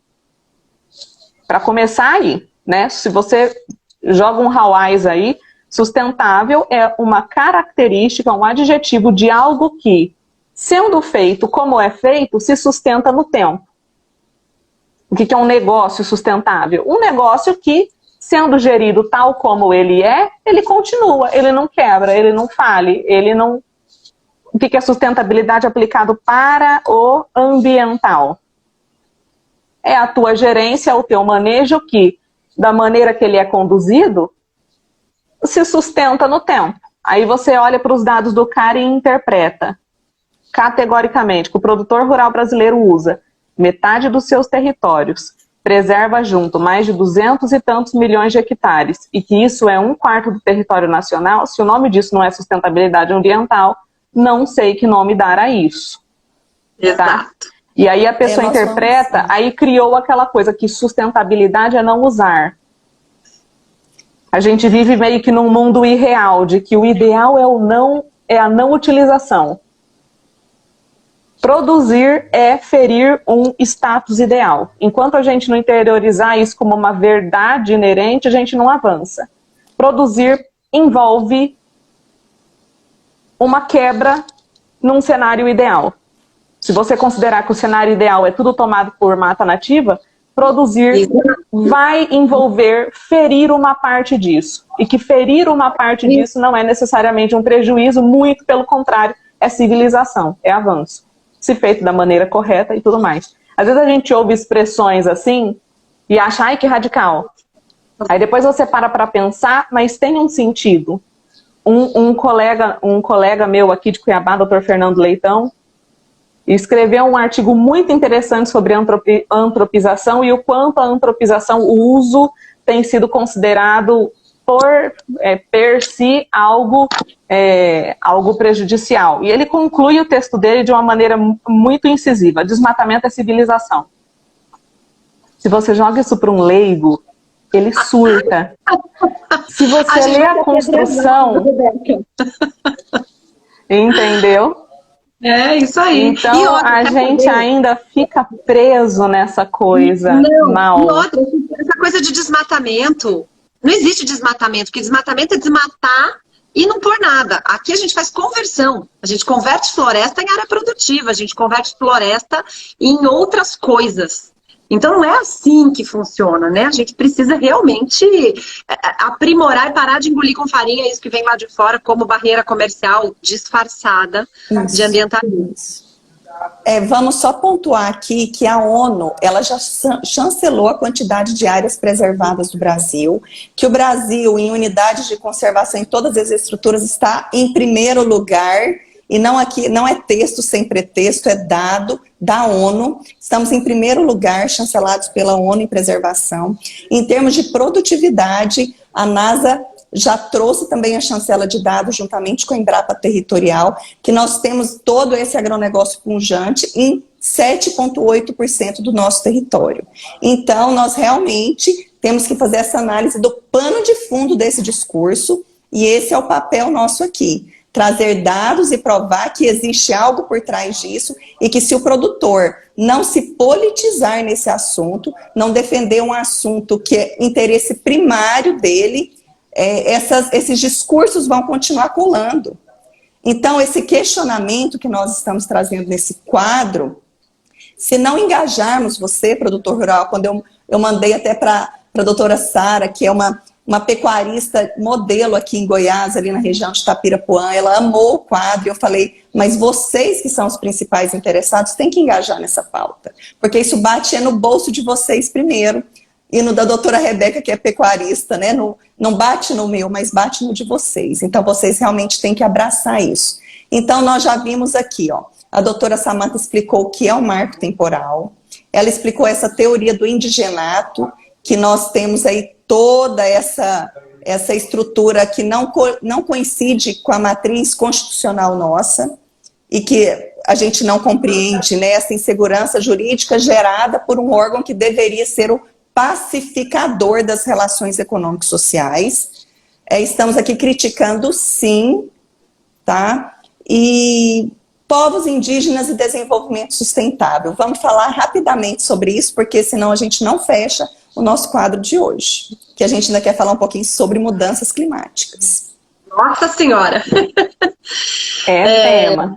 Para começar aí, né? Se você joga um Hawaiis aí, sustentável é uma característica, um adjetivo de algo que, sendo feito como é feito, se sustenta no tempo. O que é um negócio sustentável? Um negócio que, sendo gerido tal como ele é, ele continua, ele não quebra, ele não fale, ele não... O que é sustentabilidade aplicado para o ambiental? É a tua gerência, o teu manejo que, da maneira que ele é conduzido, se sustenta no tempo. Aí você olha para os dados do CARE e interpreta categoricamente que o produtor rural brasileiro usa metade dos seus territórios, preserva junto mais de 200 e tantos milhões de hectares, e que isso é 1/4 do território nacional. Se o nome disso não é sustentabilidade ambiental, não sei que nome dar a isso. Exato. Tá? E aí a pessoa interpreta, aí criou aquela coisa que sustentabilidade é não usar. A gente vive meio que num mundo irreal, de que o ideal é a não utilização. Produzir é ferir um status ideal. Enquanto a gente não interiorizar isso como uma verdade inerente, a gente não avança. Produzir envolve uma quebra num cenário ideal. Se você considerar que o cenário ideal é tudo tomado por mata nativa, produzir vai envolver ferir uma parte disso. E que ferir uma parte disso não é necessariamente um prejuízo, muito pelo contrário, é civilização, é avanço. Se feito da maneira correta e tudo mais. Às vezes a gente ouve expressões assim e acha, ai, que radical. Aí depois você para pensar, mas tem um sentido. Um colega meu aqui de Cuiabá, Dr. Fernando Leitão, escreveu um artigo muito interessante sobre antropização e o quanto a antropização, o uso, tem sido considerado per si algo prejudicial. E ele conclui o texto dele de uma maneira muito incisiva: desmatamento é civilização. Se você joga isso para um leigo, ele surta. Se você lê a construção, entendeu? É isso aí. Então a gente ainda fica preso nessa coisa mal. E outra, essa coisa de desmatamento, não existe desmatamento, porque desmatamento é desmatar e não pôr nada. Aqui a gente faz conversão, a gente converte floresta em área produtiva, a gente converte floresta em outras coisas. Então não é assim que funciona, né? A gente precisa realmente aprimorar e parar de engolir com farinha isso que vem lá de fora como barreira comercial disfarçada de ambientalismo. Vamos só pontuar aqui que a ONU, ela já chancelou a quantidade de áreas preservadas do Brasil, que o Brasil, em unidades de conservação em todas as estruturas, está em primeiro lugar. E não é texto sem pretexto, é dado da ONU. Estamos em primeiro lugar, chancelados pela ONU em preservação. Em termos de produtividade, a NASA já trouxe também a chancela de dados, juntamente com a Embrapa Territorial, que nós temos todo esse agronegócio pujante em 7,8% do nosso território. Então, nós realmente temos que fazer essa análise do pano de fundo desse discurso, e esse é o papel nosso aqui. Trazer dados e provar que existe algo por trás disso e que se o produtor não se politizar nesse assunto, não defender um assunto que é interesse primário dele, esses discursos vão continuar colando. Então, esse questionamento que nós estamos trazendo nesse quadro, se não engajarmos você, produtor rural, quando eu mandei até para a doutora Sara, que é uma uma pecuarista modelo aqui em Goiás, ali na região de Itapirapuã, ela amou o quadro, e eu falei, mas vocês que são os principais interessados têm que engajar nessa pauta, porque isso bate no bolso de vocês primeiro, e no da doutora Rebeca, que é pecuarista, né? Não bate no meu, mas bate no de vocês, então vocês realmente têm que abraçar isso. Então nós já vimos aqui, ó, a doutora Samantha explicou o que é o marco temporal, ela explicou essa teoria do indigenato, que nós temos aí toda essa estrutura que não coincide com a matriz constitucional nossa e que a gente não compreende, né, essa insegurança jurídica gerada por um órgão que deveria ser o pacificador das relações econômicas sociais. Estamos aqui criticando, sim, tá? E povos indígenas e desenvolvimento sustentável. Vamos falar rapidamente sobre isso, porque senão a gente não fecha o nosso quadro de hoje, que a gente ainda quer falar um pouquinho sobre mudanças climáticas. Nossa Senhora! Tema.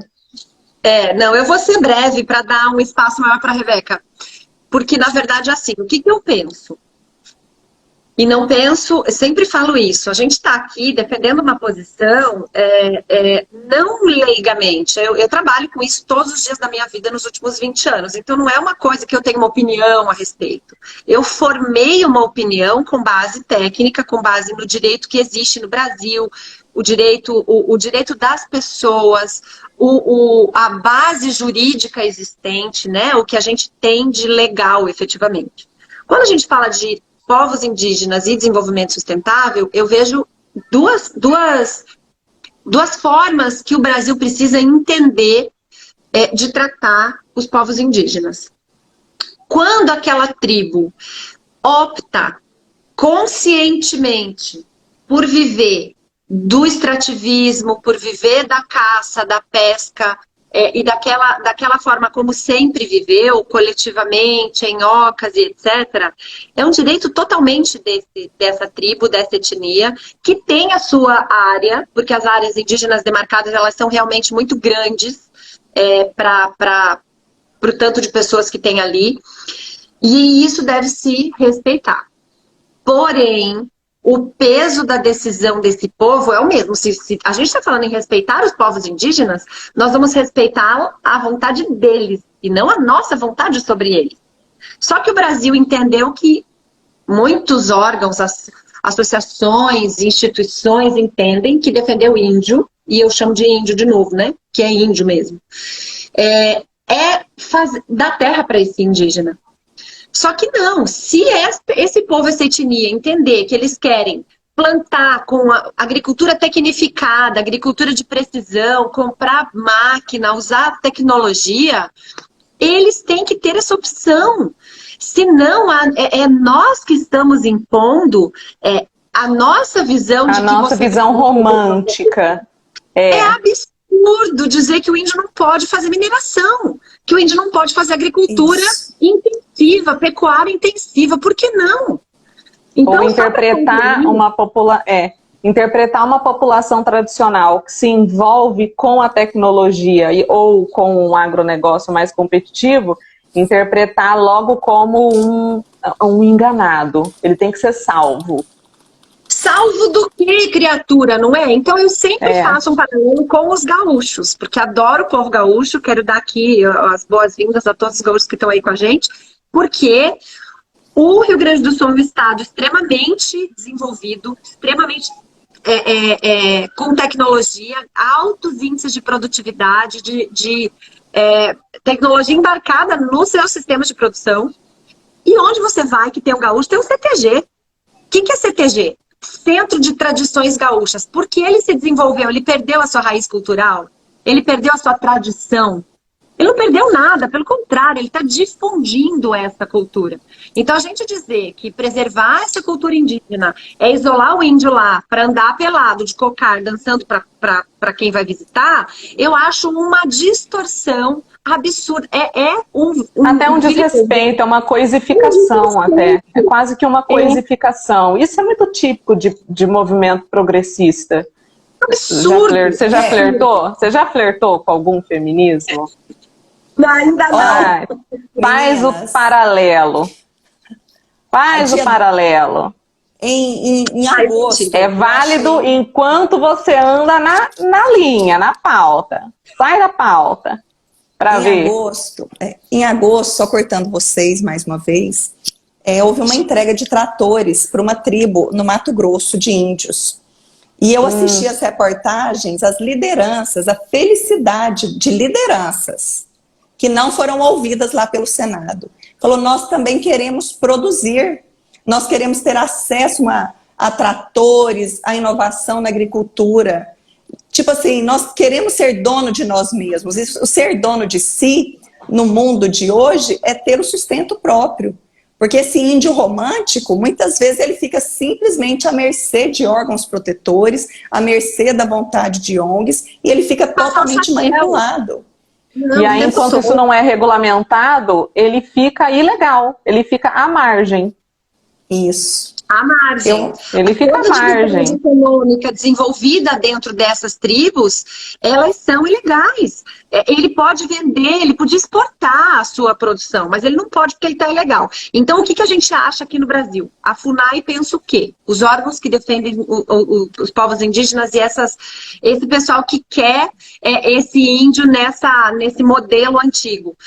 Não, eu vou ser breve para dar um espaço maior para a Rebeca, porque na verdade assim, o que eu penso? E não penso, eu sempre falo isso, a gente está aqui defendendo uma posição não leigamente. Eu trabalho com isso todos os dias da minha vida nos últimos 20 anos, então não é uma coisa que eu tenho uma opinião a respeito. Eu formei uma opinião com base técnica, com base no direito que existe no Brasil, o direito das pessoas, a base jurídica existente, né? O que a gente tem de legal, efetivamente. Quando a gente fala de povos indígenas e desenvolvimento sustentável, eu vejo duas formas que o Brasil precisa entender de tratar os povos indígenas. Quando aquela tribo opta conscientemente por viver do extrativismo, por viver da caça, da pesca, e daquela forma como sempre viveu, coletivamente, em ocas e etc., é um direito totalmente dessa tribo, dessa etnia, que tem a sua área, porque as áreas indígenas demarcadas, elas são realmente muito grandes para o tanto de pessoas que tem ali, e isso deve se respeitar. Porém, o peso da decisão desse povo é o mesmo. Se a gente está falando em respeitar os povos indígenas, nós vamos respeitar a vontade deles e não a nossa vontade sobre eles. Só que o Brasil entendeu que muitos órgãos, associações, instituições entendem que defender o índio, e eu chamo de índio de novo, né? Que é índio mesmo, dar terra para esse indígena. Só que não, se esse povo, essa etnia, entender que eles querem plantar com a agricultura tecnificada, agricultura de precisão, comprar máquina, usar tecnologia, eles têm que ter essa opção. Senão, é nós que estamos impondo a nossa visão de a nossa visão romântica. É absurdo dizer que o índio não pode fazer mineração, que o índio não pode fazer agricultura intensiva, pecuária intensiva. Por que não? Então, ou interpretar uma população tradicional que se envolve com a tecnologia ou com um agronegócio mais competitivo, interpretar logo como um enganado. Ele tem que ser salvo. Salvo do que, criatura, não é? Então eu sempre faço um paralelo com os gaúchos, porque adoro o povo gaúcho, quero dar aqui as boas-vindas a todos os gaúchos que estão aí com a gente, porque o Rio Grande do Sul é um estado extremamente desenvolvido, extremamente com tecnologia, altos índices de produtividade, de tecnologia embarcada nos seus sistemas de produção. E onde você vai que tem um gaúcho, tem um CTG. O que é CTG? Centro de Tradições Gaúchas. Porque ele se desenvolveu, ele perdeu a sua raiz cultural, ele perdeu a sua tradição. Ele não perdeu nada, pelo contrário, ele está difundindo essa cultura. Então, a gente dizer que preservar essa cultura indígena é isolar o índio lá para andar pelado, de cocar, dançando para quem vai visitar, eu acho uma distorção absurda. Até um desrespeito, é uma coisificação até. É quase que uma coisificação. Isso é muito típico de movimento progressista. Absurdo. Você já flertou? Você já flertou com algum feminismo? Ainda não. Faz o paralelo. Faz o paralelo. em agosto. É válido enquanto você anda na linha, na pauta. Sai da pauta para ver. Em agosto, só cortando vocês mais uma vez, houve uma entrega de tratores para uma tribo no Mato Grosso de índios. E eu assisti as reportagens, as lideranças, a felicidade de lideranças que não foram ouvidas lá pelo Senado. Falou, nós também queremos produzir, nós queremos ter acesso a tratores, a inovação na agricultura. Tipo assim, nós queremos ser dono de nós mesmos. E o ser dono de si, no mundo de hoje, é ter o sustento próprio. Porque esse índio romântico, muitas vezes ele fica simplesmente à mercê de órgãos protetores, à mercê da vontade de ONGs, e ele fica totalmente manipulado. E aí, enquanto isso não é regulamentado, ele fica ilegal, ele fica à margem. Isso. À margem. Ele fica à margem. A econômica desenvolvida dentro dessas tribos, elas são ilegais. Ele pode vender, ele pode exportar a sua produção, mas ele não pode porque ele está ilegal. Então, o que a gente acha aqui no Brasil? A FUNAI pensa o quê? Os órgãos que defendem os povos indígenas e esse pessoal que quer esse índio nesse modelo antigo.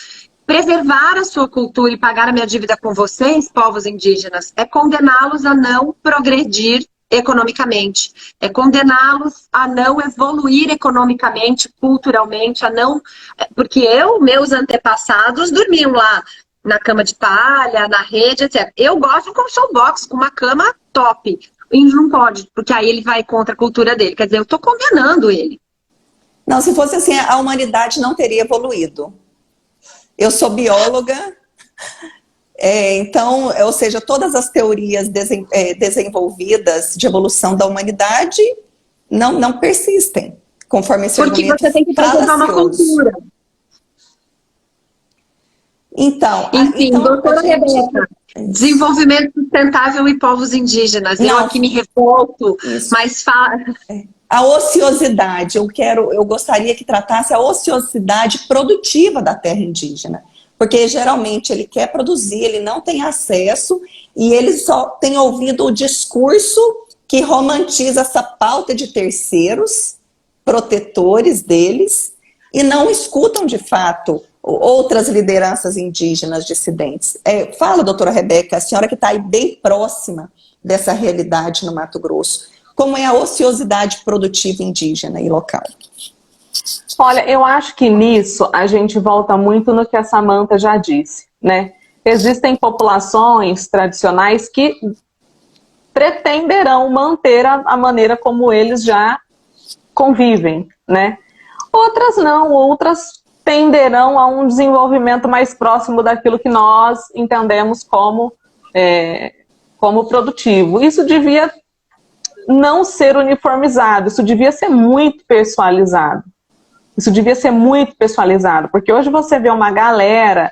Preservar a sua cultura e pagar a minha dívida com vocês, povos indígenas, é condená-los a não progredir economicamente, é condená-los a não evoluir economicamente, culturalmente, porque meus antepassados dormiam lá na cama de palha, na rede, etc. Eu gosto de um colchão box com uma cama top. O índio não pode, porque aí ele vai contra a cultura dele. Quer dizer, eu estou condenando ele. Não, se fosse assim, a humanidade não teria evoluído. Eu sou bióloga, então, ou seja, todas as teorias desenvolvidas de evolução da humanidade não persistem, conforme esse argumento falácioso. Porque você tem que preservar uma cultura. Então, enfim, doutora Rebeca, desenvolvimento sustentável e povos indígenas. Eu aqui me revolto, mas fala... A ociosidade, eu gostaria que tratasse a ociosidade produtiva da terra indígena, porque geralmente ele quer produzir, ele não tem acesso e ele só tem ouvido o discurso que romantiza essa pauta de terceiros, protetores deles, e não escutam de fato outras lideranças indígenas dissidentes. Fala, doutora Rebeca, a senhora que está aí bem próxima dessa realidade no Mato Grosso. Como é a ociosidade produtiva indígena e local? Olha, eu acho que nisso a gente volta muito no que a Samantha já disse, né? Existem populações tradicionais que pretenderão manter a maneira como eles já convivem, né? Outras não, outras tenderão a um desenvolvimento mais próximo daquilo que nós entendemos como produtivo. Isso devia não ser uniformizado, isso devia ser muito pessoalizado. Isso devia ser muito pessoalizado, porque hoje você vê uma galera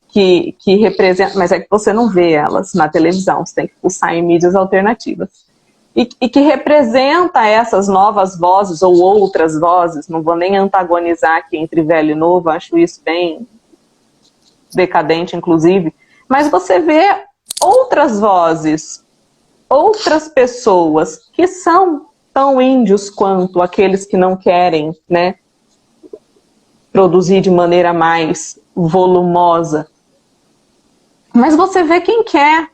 que representa, mas é que você não vê elas na televisão, você tem que pulsar em mídias alternativas. E que representa essas novas vozes ou outras vozes, não vou nem antagonizar aqui entre velho e novo, acho isso bem decadente, inclusive, mas você vê outras vozes, outras pessoas que são tão índios quanto aqueles que não querem, né, produzir de maneira mais volumosa. Mas você vê quem quer,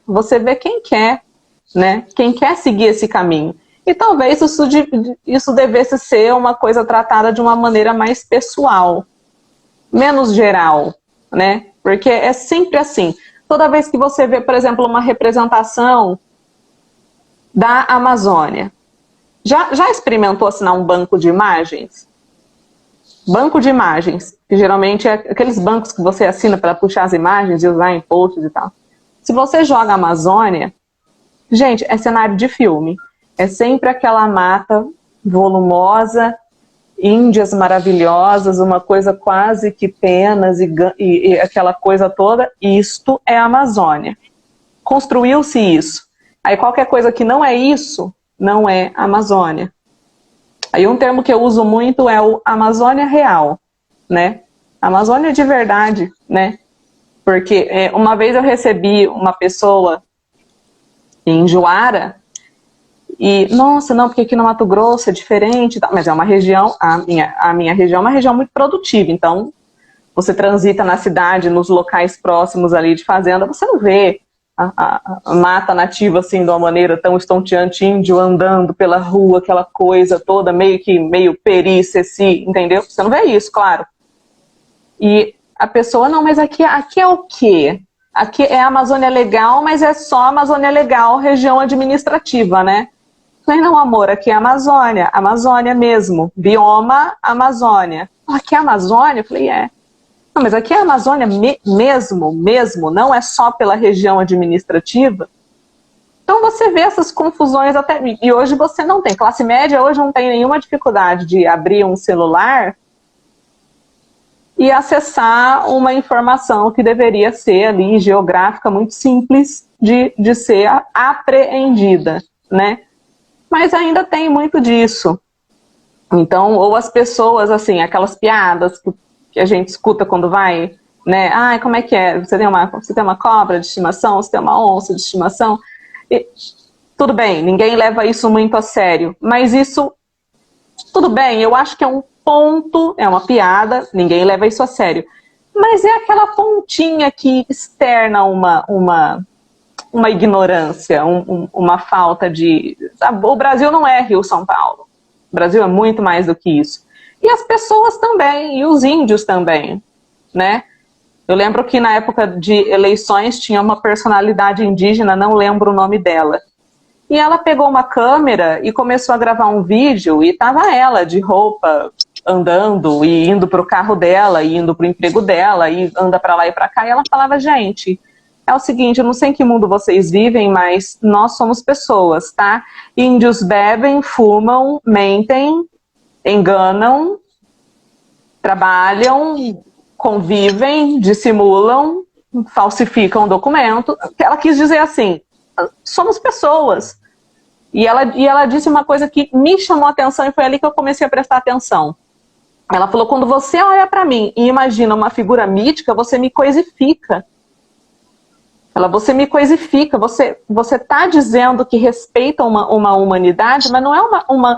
né, quem quer seguir esse caminho. E talvez isso devesse ser uma coisa tratada de uma maneira mais pessoal, menos geral, né, porque é sempre assim. Toda vez que você vê, por exemplo, uma representação da Amazônia. Já experimentou assinar um banco de imagens? Banco de imagens, que geralmente é aqueles bancos que você assina para puxar as imagens e usar em posts e tal. Se você joga Amazônia, gente, é cenário de filme. É sempre aquela mata volumosa, índias maravilhosas, uma coisa quase que penas e aquela coisa toda. Isto é a Amazônia. Construiu-se isso. Aí qualquer coisa que não é isso, não é Amazônia. Aí um termo que eu uso muito é o Amazônia real, né? Amazônia de verdade, né? Porque uma vez eu recebi uma pessoa em Juara E, nossa, não, porque aqui no Mato Grosso é diferente, mas é uma região, a minha região é uma região muito produtiva, então você transita na cidade, nos locais próximos ali de fazenda, você não vê a mata nativa assim de uma maneira tão estonteante, índio andando pela rua, aquela coisa toda meio perícia, assim, entendeu? Você não vê isso, claro. E a pessoa, não, mas aqui é o quê? Aqui é a Amazônia Legal, mas é só a Amazônia Legal, região administrativa, né? Falei, não, amor, aqui é a Amazônia, Amazônia mesmo, bioma Amazônia. Aqui é a Amazônia? Eu falei, é. Não, mas aqui é a Amazônia mesmo, não é só pela região administrativa. Então você vê essas confusões até... E hoje você não tem. Classe média hoje não tem nenhuma dificuldade de abrir um celular e acessar uma informação que deveria ser ali geográfica, muito simples de ser apreendida, né? Mas ainda tem muito disso. Então, ou as pessoas, assim, aquelas piadas que a gente escuta quando vai, né? Ai, como é que é? Você tem uma cobra de estimação, você tem uma onça de estimação. E, tudo bem, ninguém leva isso muito a sério. Mas isso, tudo bem, eu acho que é um ponto, é uma piada, ninguém leva isso a sério. Mas é aquela pontinha que externa uma ignorância, uma falta de... O Brasil não é Rio-São Paulo. O Brasil é muito mais do que isso. E as pessoas também, e os índios também, né? Eu lembro que na época de eleições tinha uma personalidade indígena, não lembro o nome dela. E ela pegou uma câmera e começou a gravar um vídeo, e tava ela de roupa, andando, e indo pro carro dela, e indo pro emprego dela, e anda pra lá e pra cá, e ela falava, gente, é o seguinte, eu não sei em que mundo vocês vivem, mas nós somos pessoas, tá? Índios bebem, fumam, mentem, enganam, trabalham, convivem, dissimulam, falsificam documento. Ela quis dizer assim, somos pessoas. E ela disse uma coisa que me chamou a atenção e foi ali que eu comecei a prestar atenção. Ela falou, quando você olha para mim e imagina uma figura mítica, você me coisifica. Você me coisifica, você está dizendo que respeita uma humanidade, mas não é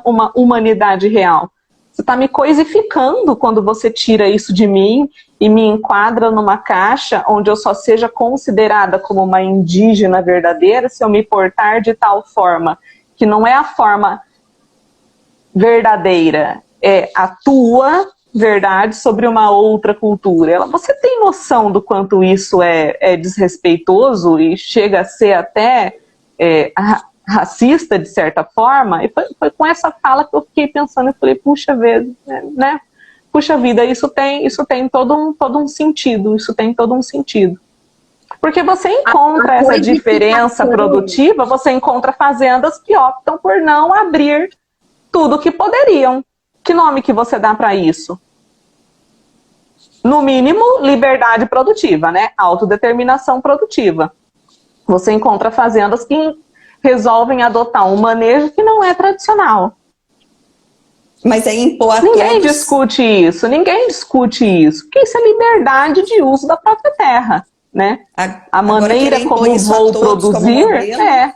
uma humanidade real. Você está me coisificando quando você tira isso de mim e me enquadra numa caixa onde eu só seja considerada como uma indígena verdadeira se eu me portar de tal forma, que não é a forma verdadeira, é a tua verdade sobre uma outra cultura. Você tem noção do quanto isso é desrespeitoso e chega a ser até racista, de certa forma? E foi com essa fala que eu fiquei pensando, eu falei, puxa vida, né? Puxa vida, isso tem todo um sentido, isso tem todo um sentido. Porque você encontra essa diferença produtiva, você encontra fazendas que optam por não abrir tudo que poderiam. Que nome que você dá para isso? No mínimo, liberdade produtiva, né? Autodeterminação produtiva. Você encontra fazendas que resolvem adotar um manejo que não é tradicional. Mas aí impor a ninguém discute isso, porque isso é liberdade de uso da própria terra, né? A maneira como vou produzir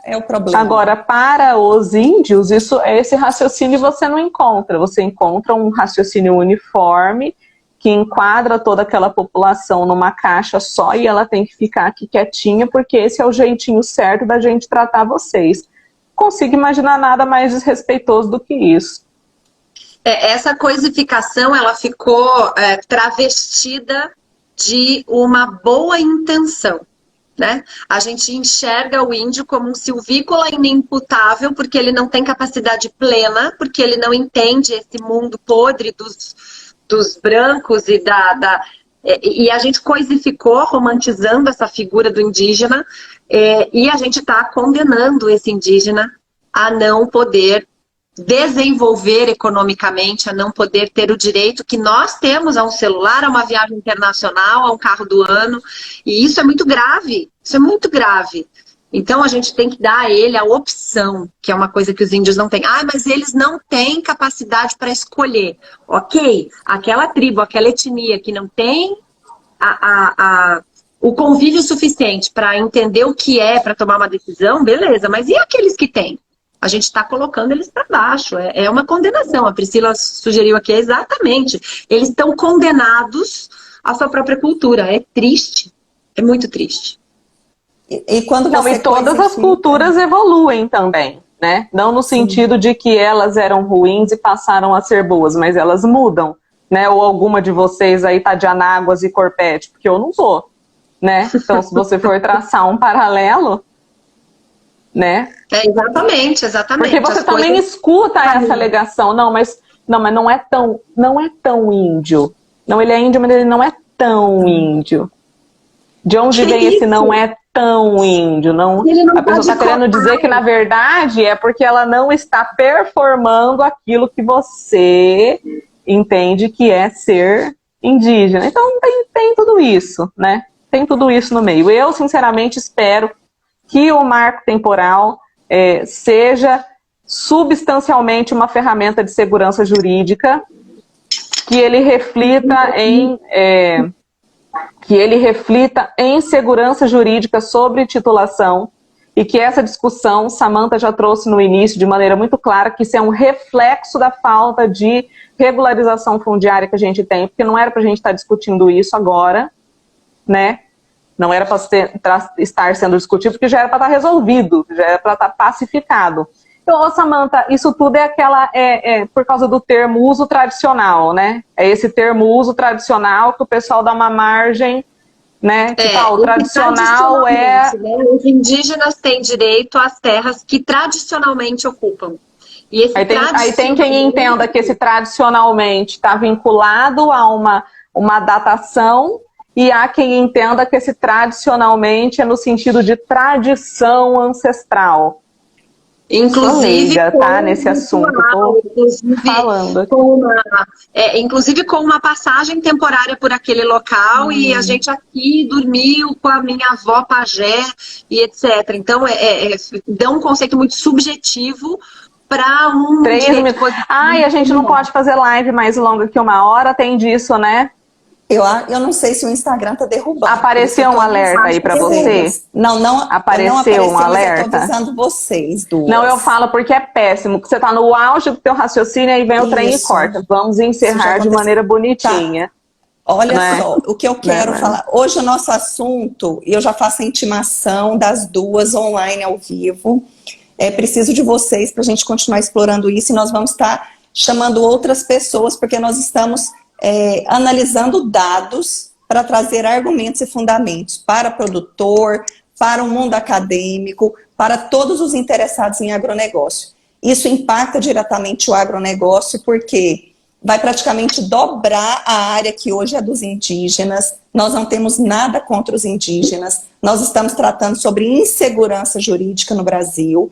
é o problema. Agora, para os índios, esse raciocínio você não encontra. Você encontra um raciocínio uniforme que enquadra toda aquela população numa caixa só e ela tem que ficar aqui quietinha porque esse é o jeitinho certo da gente tratar vocês. Consigo imaginar nada mais desrespeitoso do que isso. Essa coisificação, ela ficou travestida de uma boa intenção, né? A gente enxerga o índio como um silvícola inimputável porque ele não tem capacidade plena, porque ele não entende esse mundo podre dos brancos e a gente coisificou, romantizando essa figura do indígena, e a gente está condenando esse indígena a não poder desenvolver economicamente, a não poder ter o direito que nós temos a um celular, a uma viagem internacional, a um carro do ano, e isso é muito grave, isso é muito grave. Então a gente tem que dar a ele a opção, que é uma coisa que os índios não têm. Mas eles não têm capacidade para escolher. Ok, aquela tribo, aquela etnia que não tem o convívio suficiente para entender o que é, para tomar uma decisão, beleza, mas e aqueles que têm? A gente está colocando eles para baixo. É uma condenação. A Priscila sugeriu aqui exatamente. Eles estão condenados à sua própria cultura. É triste. É muito triste. E quando Não, você e todas as culturas evoluem também, né? Não no sentido de que elas eram ruins e passaram a ser boas, mas elas mudam, né? Ou alguma de vocês aí tá de Anáguas e Corpete, porque eu não sou, né? Então, se você for traçar um paralelo, né? Exatamente. Porque você também escuta essa alegação, não, mas não é tão índio. Não, ele é índio, mas ele não é tão índio. De onde vem esse não é tão índio? Não, a pessoa está querendo dizer que, na verdade, é porque ela não está performando aquilo que você entende que é ser indígena. Então, tem tudo isso, né? Tem tudo isso no meio. Eu, sinceramente, espero que o marco temporal seja substancialmente uma ferramenta de segurança jurídica, que ele reflita em segurança jurídica sobre titulação, e que essa discussão, Samantha já trouxe no início de maneira muito clara, que isso é um reflexo da falta de regularização fundiária que a gente tem, porque não era para a gente estar discutindo isso agora, né? Não era para estar sendo discutido, porque já era para estar resolvido, já era para estar pacificado. Então, Samantha, isso tudo é por causa do termo uso tradicional, né? É esse termo uso tradicional que o pessoal dá uma margem, né? O tradicional né? Os indígenas têm direito às terras que tradicionalmente ocupam. E esse aí tem quem entenda que esse tradicionalmente está vinculado a uma datação, e há quem entenda que esse tradicionalmente é no sentido de tradição ancestral. Inclusive, tá, nesse assunto, falando. Inclusive com uma passagem temporária por aquele local, e a gente aqui dormiu com a minha avó pajé e etc. Então, dá um conceito muito subjetivo para um... 3 minutos. E a gente não pode fazer live mais longa que 1 hora, tem disso, né? Eu não sei se o Instagram tá derrubando. Apareceu um alerta aí para você? Não apareceu um alerta. Mas eu tô avisando vocês duas. Não, eu falo porque é péssimo, que você tá no auge do teu raciocínio, aí vem o trem e corta. Vamos encerrar de maneira bonitinha. Tá. Olha só, o que eu quero falar. Hoje o nosso assunto, e eu já faço a intimação das duas online ao vivo. Preciso de vocês para a gente continuar explorando isso, e nós vamos estar chamando outras pessoas, porque nós estamos analisando dados para trazer argumentos e fundamentos para produtor, para o mundo acadêmico, para todos os interessados em agronegócio. Isso impacta diretamente o agronegócio, porque vai praticamente dobrar a área que hoje é dos indígenas. Nós não temos nada contra os indígenas, nós estamos tratando sobre insegurança jurídica no Brasil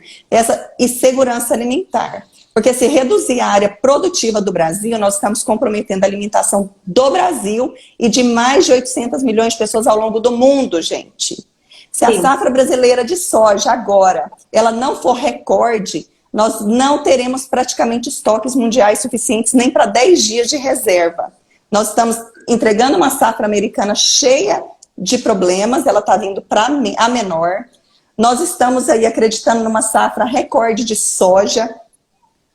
e segurança alimentar. Porque se reduzir a área produtiva do Brasil, nós estamos comprometendo a alimentação do Brasil e de mais de 800 milhões de pessoas ao longo do mundo, gente. Se a safra brasileira de soja agora, ela não for recorde, nós não teremos praticamente estoques mundiais suficientes nem para 10 dias de reserva. Nós estamos entregando uma safra americana cheia de problemas, ela está vindo para a menor. Nós estamos aí acreditando numa safra recorde de soja,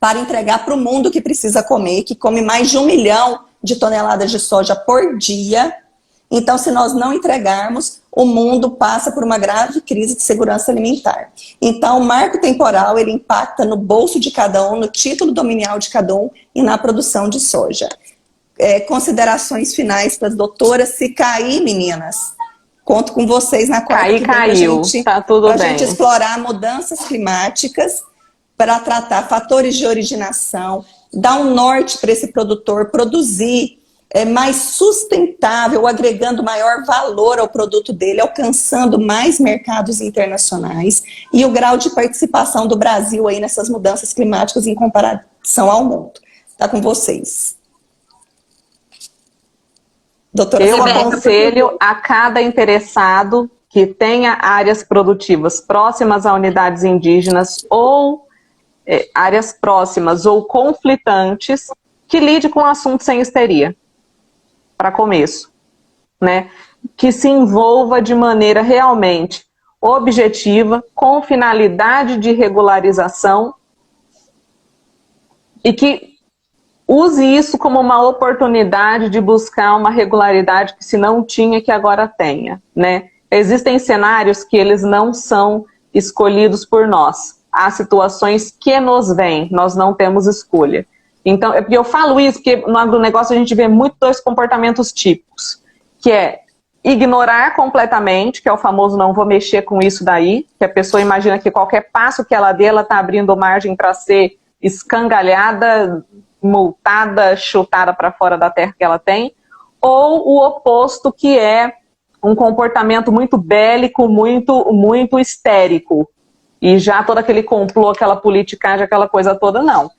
para entregar para o mundo que precisa comer, que come mais de 1 milhão de toneladas de soja por dia. Então, se nós não entregarmos, o mundo passa por uma grave crise de segurança alimentar. Então, o marco temporal, ele impacta no bolso de cada um, no título dominial de cada um e na produção de soja. Considerações finais para as doutoras. Se cair, meninas, conto com vocês na quarta. Caiu, tá tudo bem. Para a gente explorar mudanças climáticas, para tratar fatores de originação, dar um norte para esse produtor produzir mais sustentável, agregando maior valor ao produto dele, alcançando mais mercados internacionais, e o grau de participação do Brasil aí nessas mudanças climáticas em comparação ao mundo. Está com vocês. Doutora, eu aconselho a cada interessado que tenha áreas produtivas próximas a unidades indígenas ou áreas próximas ou conflitantes, que lide com o assunto sem histeria, para começo, né? Que se envolva de maneira realmente objetiva, com finalidade de regularização, e que use isso como uma oportunidade de buscar uma regularidade que se não tinha, que agora tenha, né? Existem cenários que eles não são escolhidos por nós. Há situações que nos vêm, nós não temos escolha. Então, eu falo isso porque no agronegócio a gente vê muito dois comportamentos típicos, que é ignorar completamente, que é o famoso não vou mexer com isso daí, que a pessoa imagina que qualquer passo que ela dê, ela está abrindo margem para ser escangalhada, multada, chutada para fora da terra que ela tem, ou o oposto, que é um comportamento muito bélico, muito histérico, e já todo aquele complô, aquela politicagem, aquela coisa toda, não.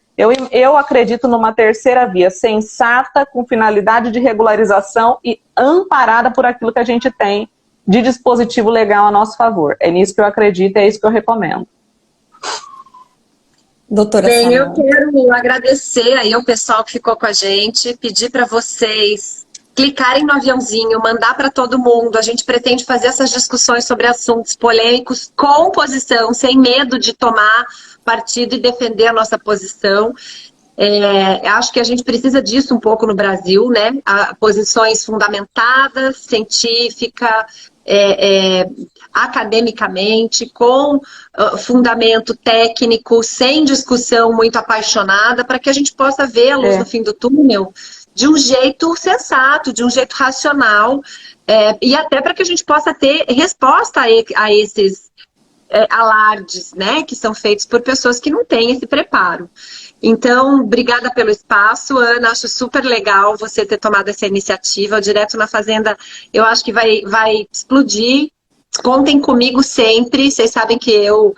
Eu acredito numa terceira via, sensata, com finalidade de regularização e amparada por aquilo que a gente tem de dispositivo legal a nosso favor. É nisso que eu acredito, é isso que eu recomendo. Doutora Bem, Samanta. eu quero agradecer aí ao pessoal que ficou com a gente, pedir para vocês clicarem no aviãozinho, mandar para todo mundo. A gente pretende fazer essas discussões sobre assuntos polêmicos com posição, sem medo de tomar partido e defender a nossa posição. Acho que a gente precisa disso um pouco no Brasil, né? Posições fundamentadas, científica, academicamente, com fundamento técnico, sem discussão muito apaixonada, para que a gente possa ver a luz no fim do túnel de um jeito sensato, de um jeito racional, e até para que a gente possa ter resposta a esses alardes, né, que são feitos por pessoas que não têm esse preparo. Então, obrigada pelo espaço, Ana, acho super legal você ter tomado essa iniciativa. O Direto na Fazenda, eu acho que vai explodir. Contem comigo sempre, vocês sabem que eu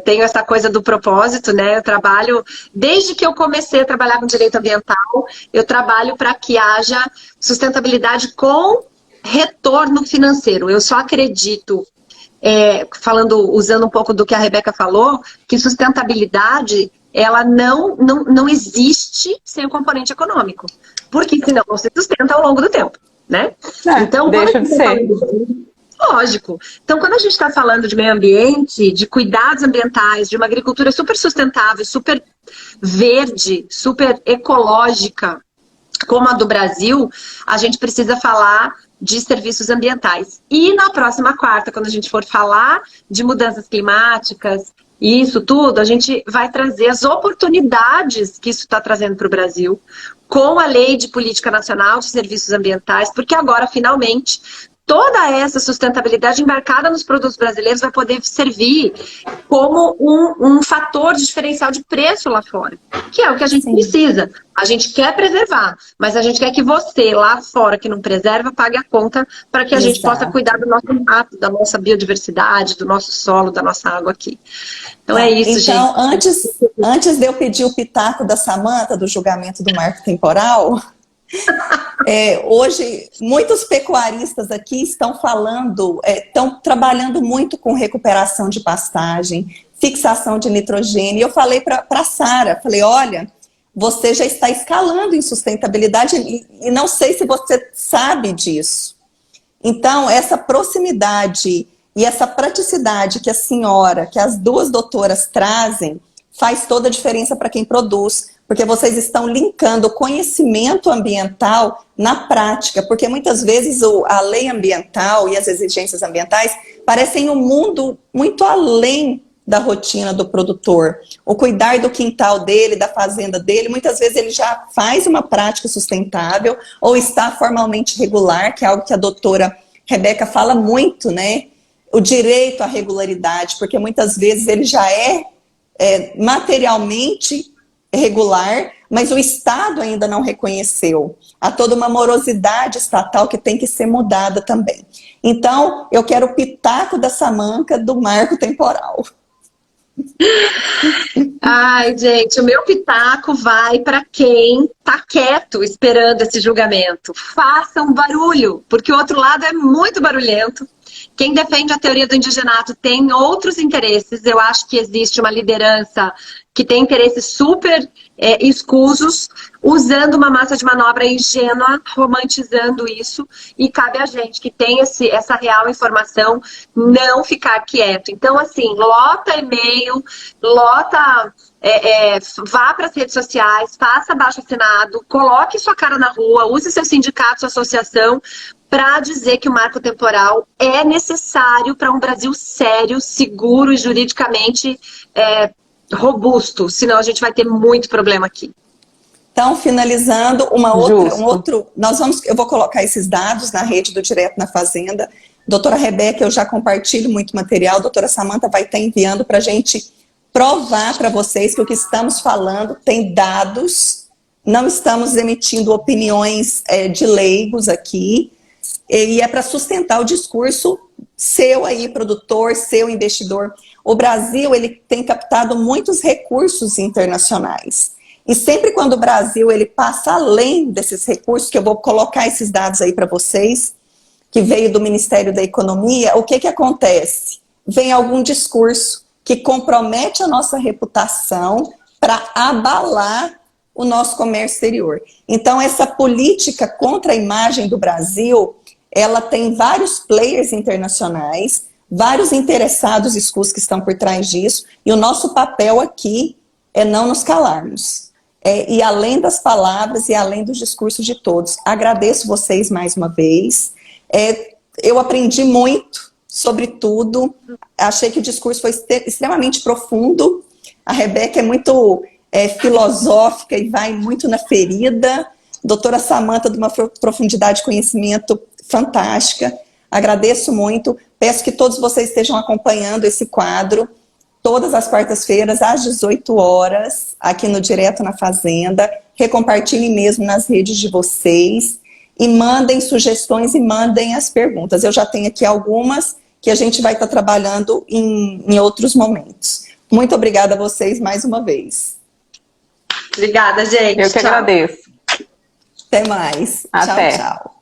tenho essa coisa do propósito, né? Eu trabalho, desde que eu comecei a trabalhar com direito ambiental, eu trabalho para que haja sustentabilidade com retorno financeiro. Eu só acredito, usando um pouco do que a Rebeca falou, que sustentabilidade, ela não existe sem o componente econômico, porque senão não se sustenta ao longo do tempo, né? Então, deixa de ser. Lógico. Então, quando a gente está falando de meio ambiente, de cuidados ambientais, de uma agricultura super sustentável, super verde, super ecológica, como a do Brasil, a gente precisa falar de serviços ambientais. E na próxima quarta, quando a gente for falar de mudanças climáticas e isso tudo, a gente vai trazer as oportunidades que isso está trazendo para o Brasil, com a Lei de Política Nacional de Serviços Ambientais, porque agora, finalmente, toda essa sustentabilidade embarcada nos produtos brasileiros vai poder servir como um fator de diferencial de preço lá fora, que é o que a gente precisa. A gente quer preservar, mas a gente quer que você, lá fora, que não preserva, pague a conta para que a gente possa cuidar do nosso mato, da nossa biodiversidade, do nosso solo, da nossa água aqui. Então é isso, gente. Então, antes de eu pedir o pitaco da Samanta do julgamento do marco temporal... hoje, muitos pecuaristas aqui estão falando, estão trabalhando muito com recuperação de pastagem, fixação de nitrogênio. E eu falei para a Sara, falei, olha, você já está escalando em sustentabilidade e não sei se você sabe disso. Então, essa proximidade e essa praticidade que a senhora, que as duas doutoras trazem, faz toda a diferença para quem produz. Porque vocês estão linkando o conhecimento ambiental na prática, porque muitas vezes a lei ambiental e as exigências ambientais parecem um mundo muito além da rotina do produtor. O cuidar do quintal dele, da fazenda dele, muitas vezes ele já faz uma prática sustentável ou está formalmente regular, que é algo que a doutora Rebeca fala muito, né? O direito à regularidade, porque muitas vezes ele já é materialmente regular, mas o Estado ainda não reconheceu. Há toda uma morosidade estatal que tem que ser mudada também. Então, eu quero o pitaco da Samanta do marco temporal. Ai, gente, o meu pitaco vai para quem tá quieto esperando esse julgamento. Façam barulho, porque o outro lado é muito barulhento. Quem defende a teoria do indigenato tem outros interesses. Eu acho que existe uma liderança que tem interesses super escusos, usando uma massa de manobra ingênua, romantizando isso, e cabe a gente que tem essa real informação não ficar quieto. Então, assim, lota e-mail, lota... vá para as redes sociais, faça abaixo-assinado, coloque sua cara na rua, use seu sindicato, sua associação, para dizer que o marco temporal é necessário para um Brasil sério, seguro e juridicamente robusto, senão a gente vai ter muito problema aqui. Então, finalizando, eu vou colocar esses dados na rede do Direto na Fazenda. Doutora Rebeca, eu já compartilho muito material, doutora Samanta vai estar enviando para a gente provar para vocês que o que estamos falando tem dados, não estamos emitindo opiniões de leigos aqui, e é para sustentar o discurso seu aí, produtor, seu investidor. O Brasil, ele tem captado muitos recursos internacionais. E sempre quando o Brasil, ele passa além desses recursos, que eu vou colocar esses dados aí para vocês, que veio do Ministério da Economia, o que acontece? Vem algum discurso que compromete a nossa reputação para abalar o nosso comércio exterior. Então, essa política contra a imagem do Brasil, ela tem vários players internacionais, vários interessados escusos que estão por trás disso, e o nosso papel aqui é não nos calarmos. E além das palavras e além dos discursos de todos. Agradeço vocês mais uma vez. Eu aprendi muito sobre tudo. Achei que o discurso foi extremamente profundo. A Rebeca é muito filosófica e vai muito na ferida. Doutora Samanta, de uma profundidade de conhecimento fantástica. Agradeço muito. Peço que todos vocês estejam acompanhando esse quadro todas as quartas-feiras, às 18 horas, aqui no Direto na Fazenda. Recompartilhem mesmo nas redes de vocês e mandem sugestões e mandem as perguntas. Eu já tenho aqui algumas que a gente vai estar trabalhando em outros momentos. Muito obrigada a vocês mais uma vez. Obrigada, gente. Eu que agradeço. Até mais. Até. Tchau, tchau.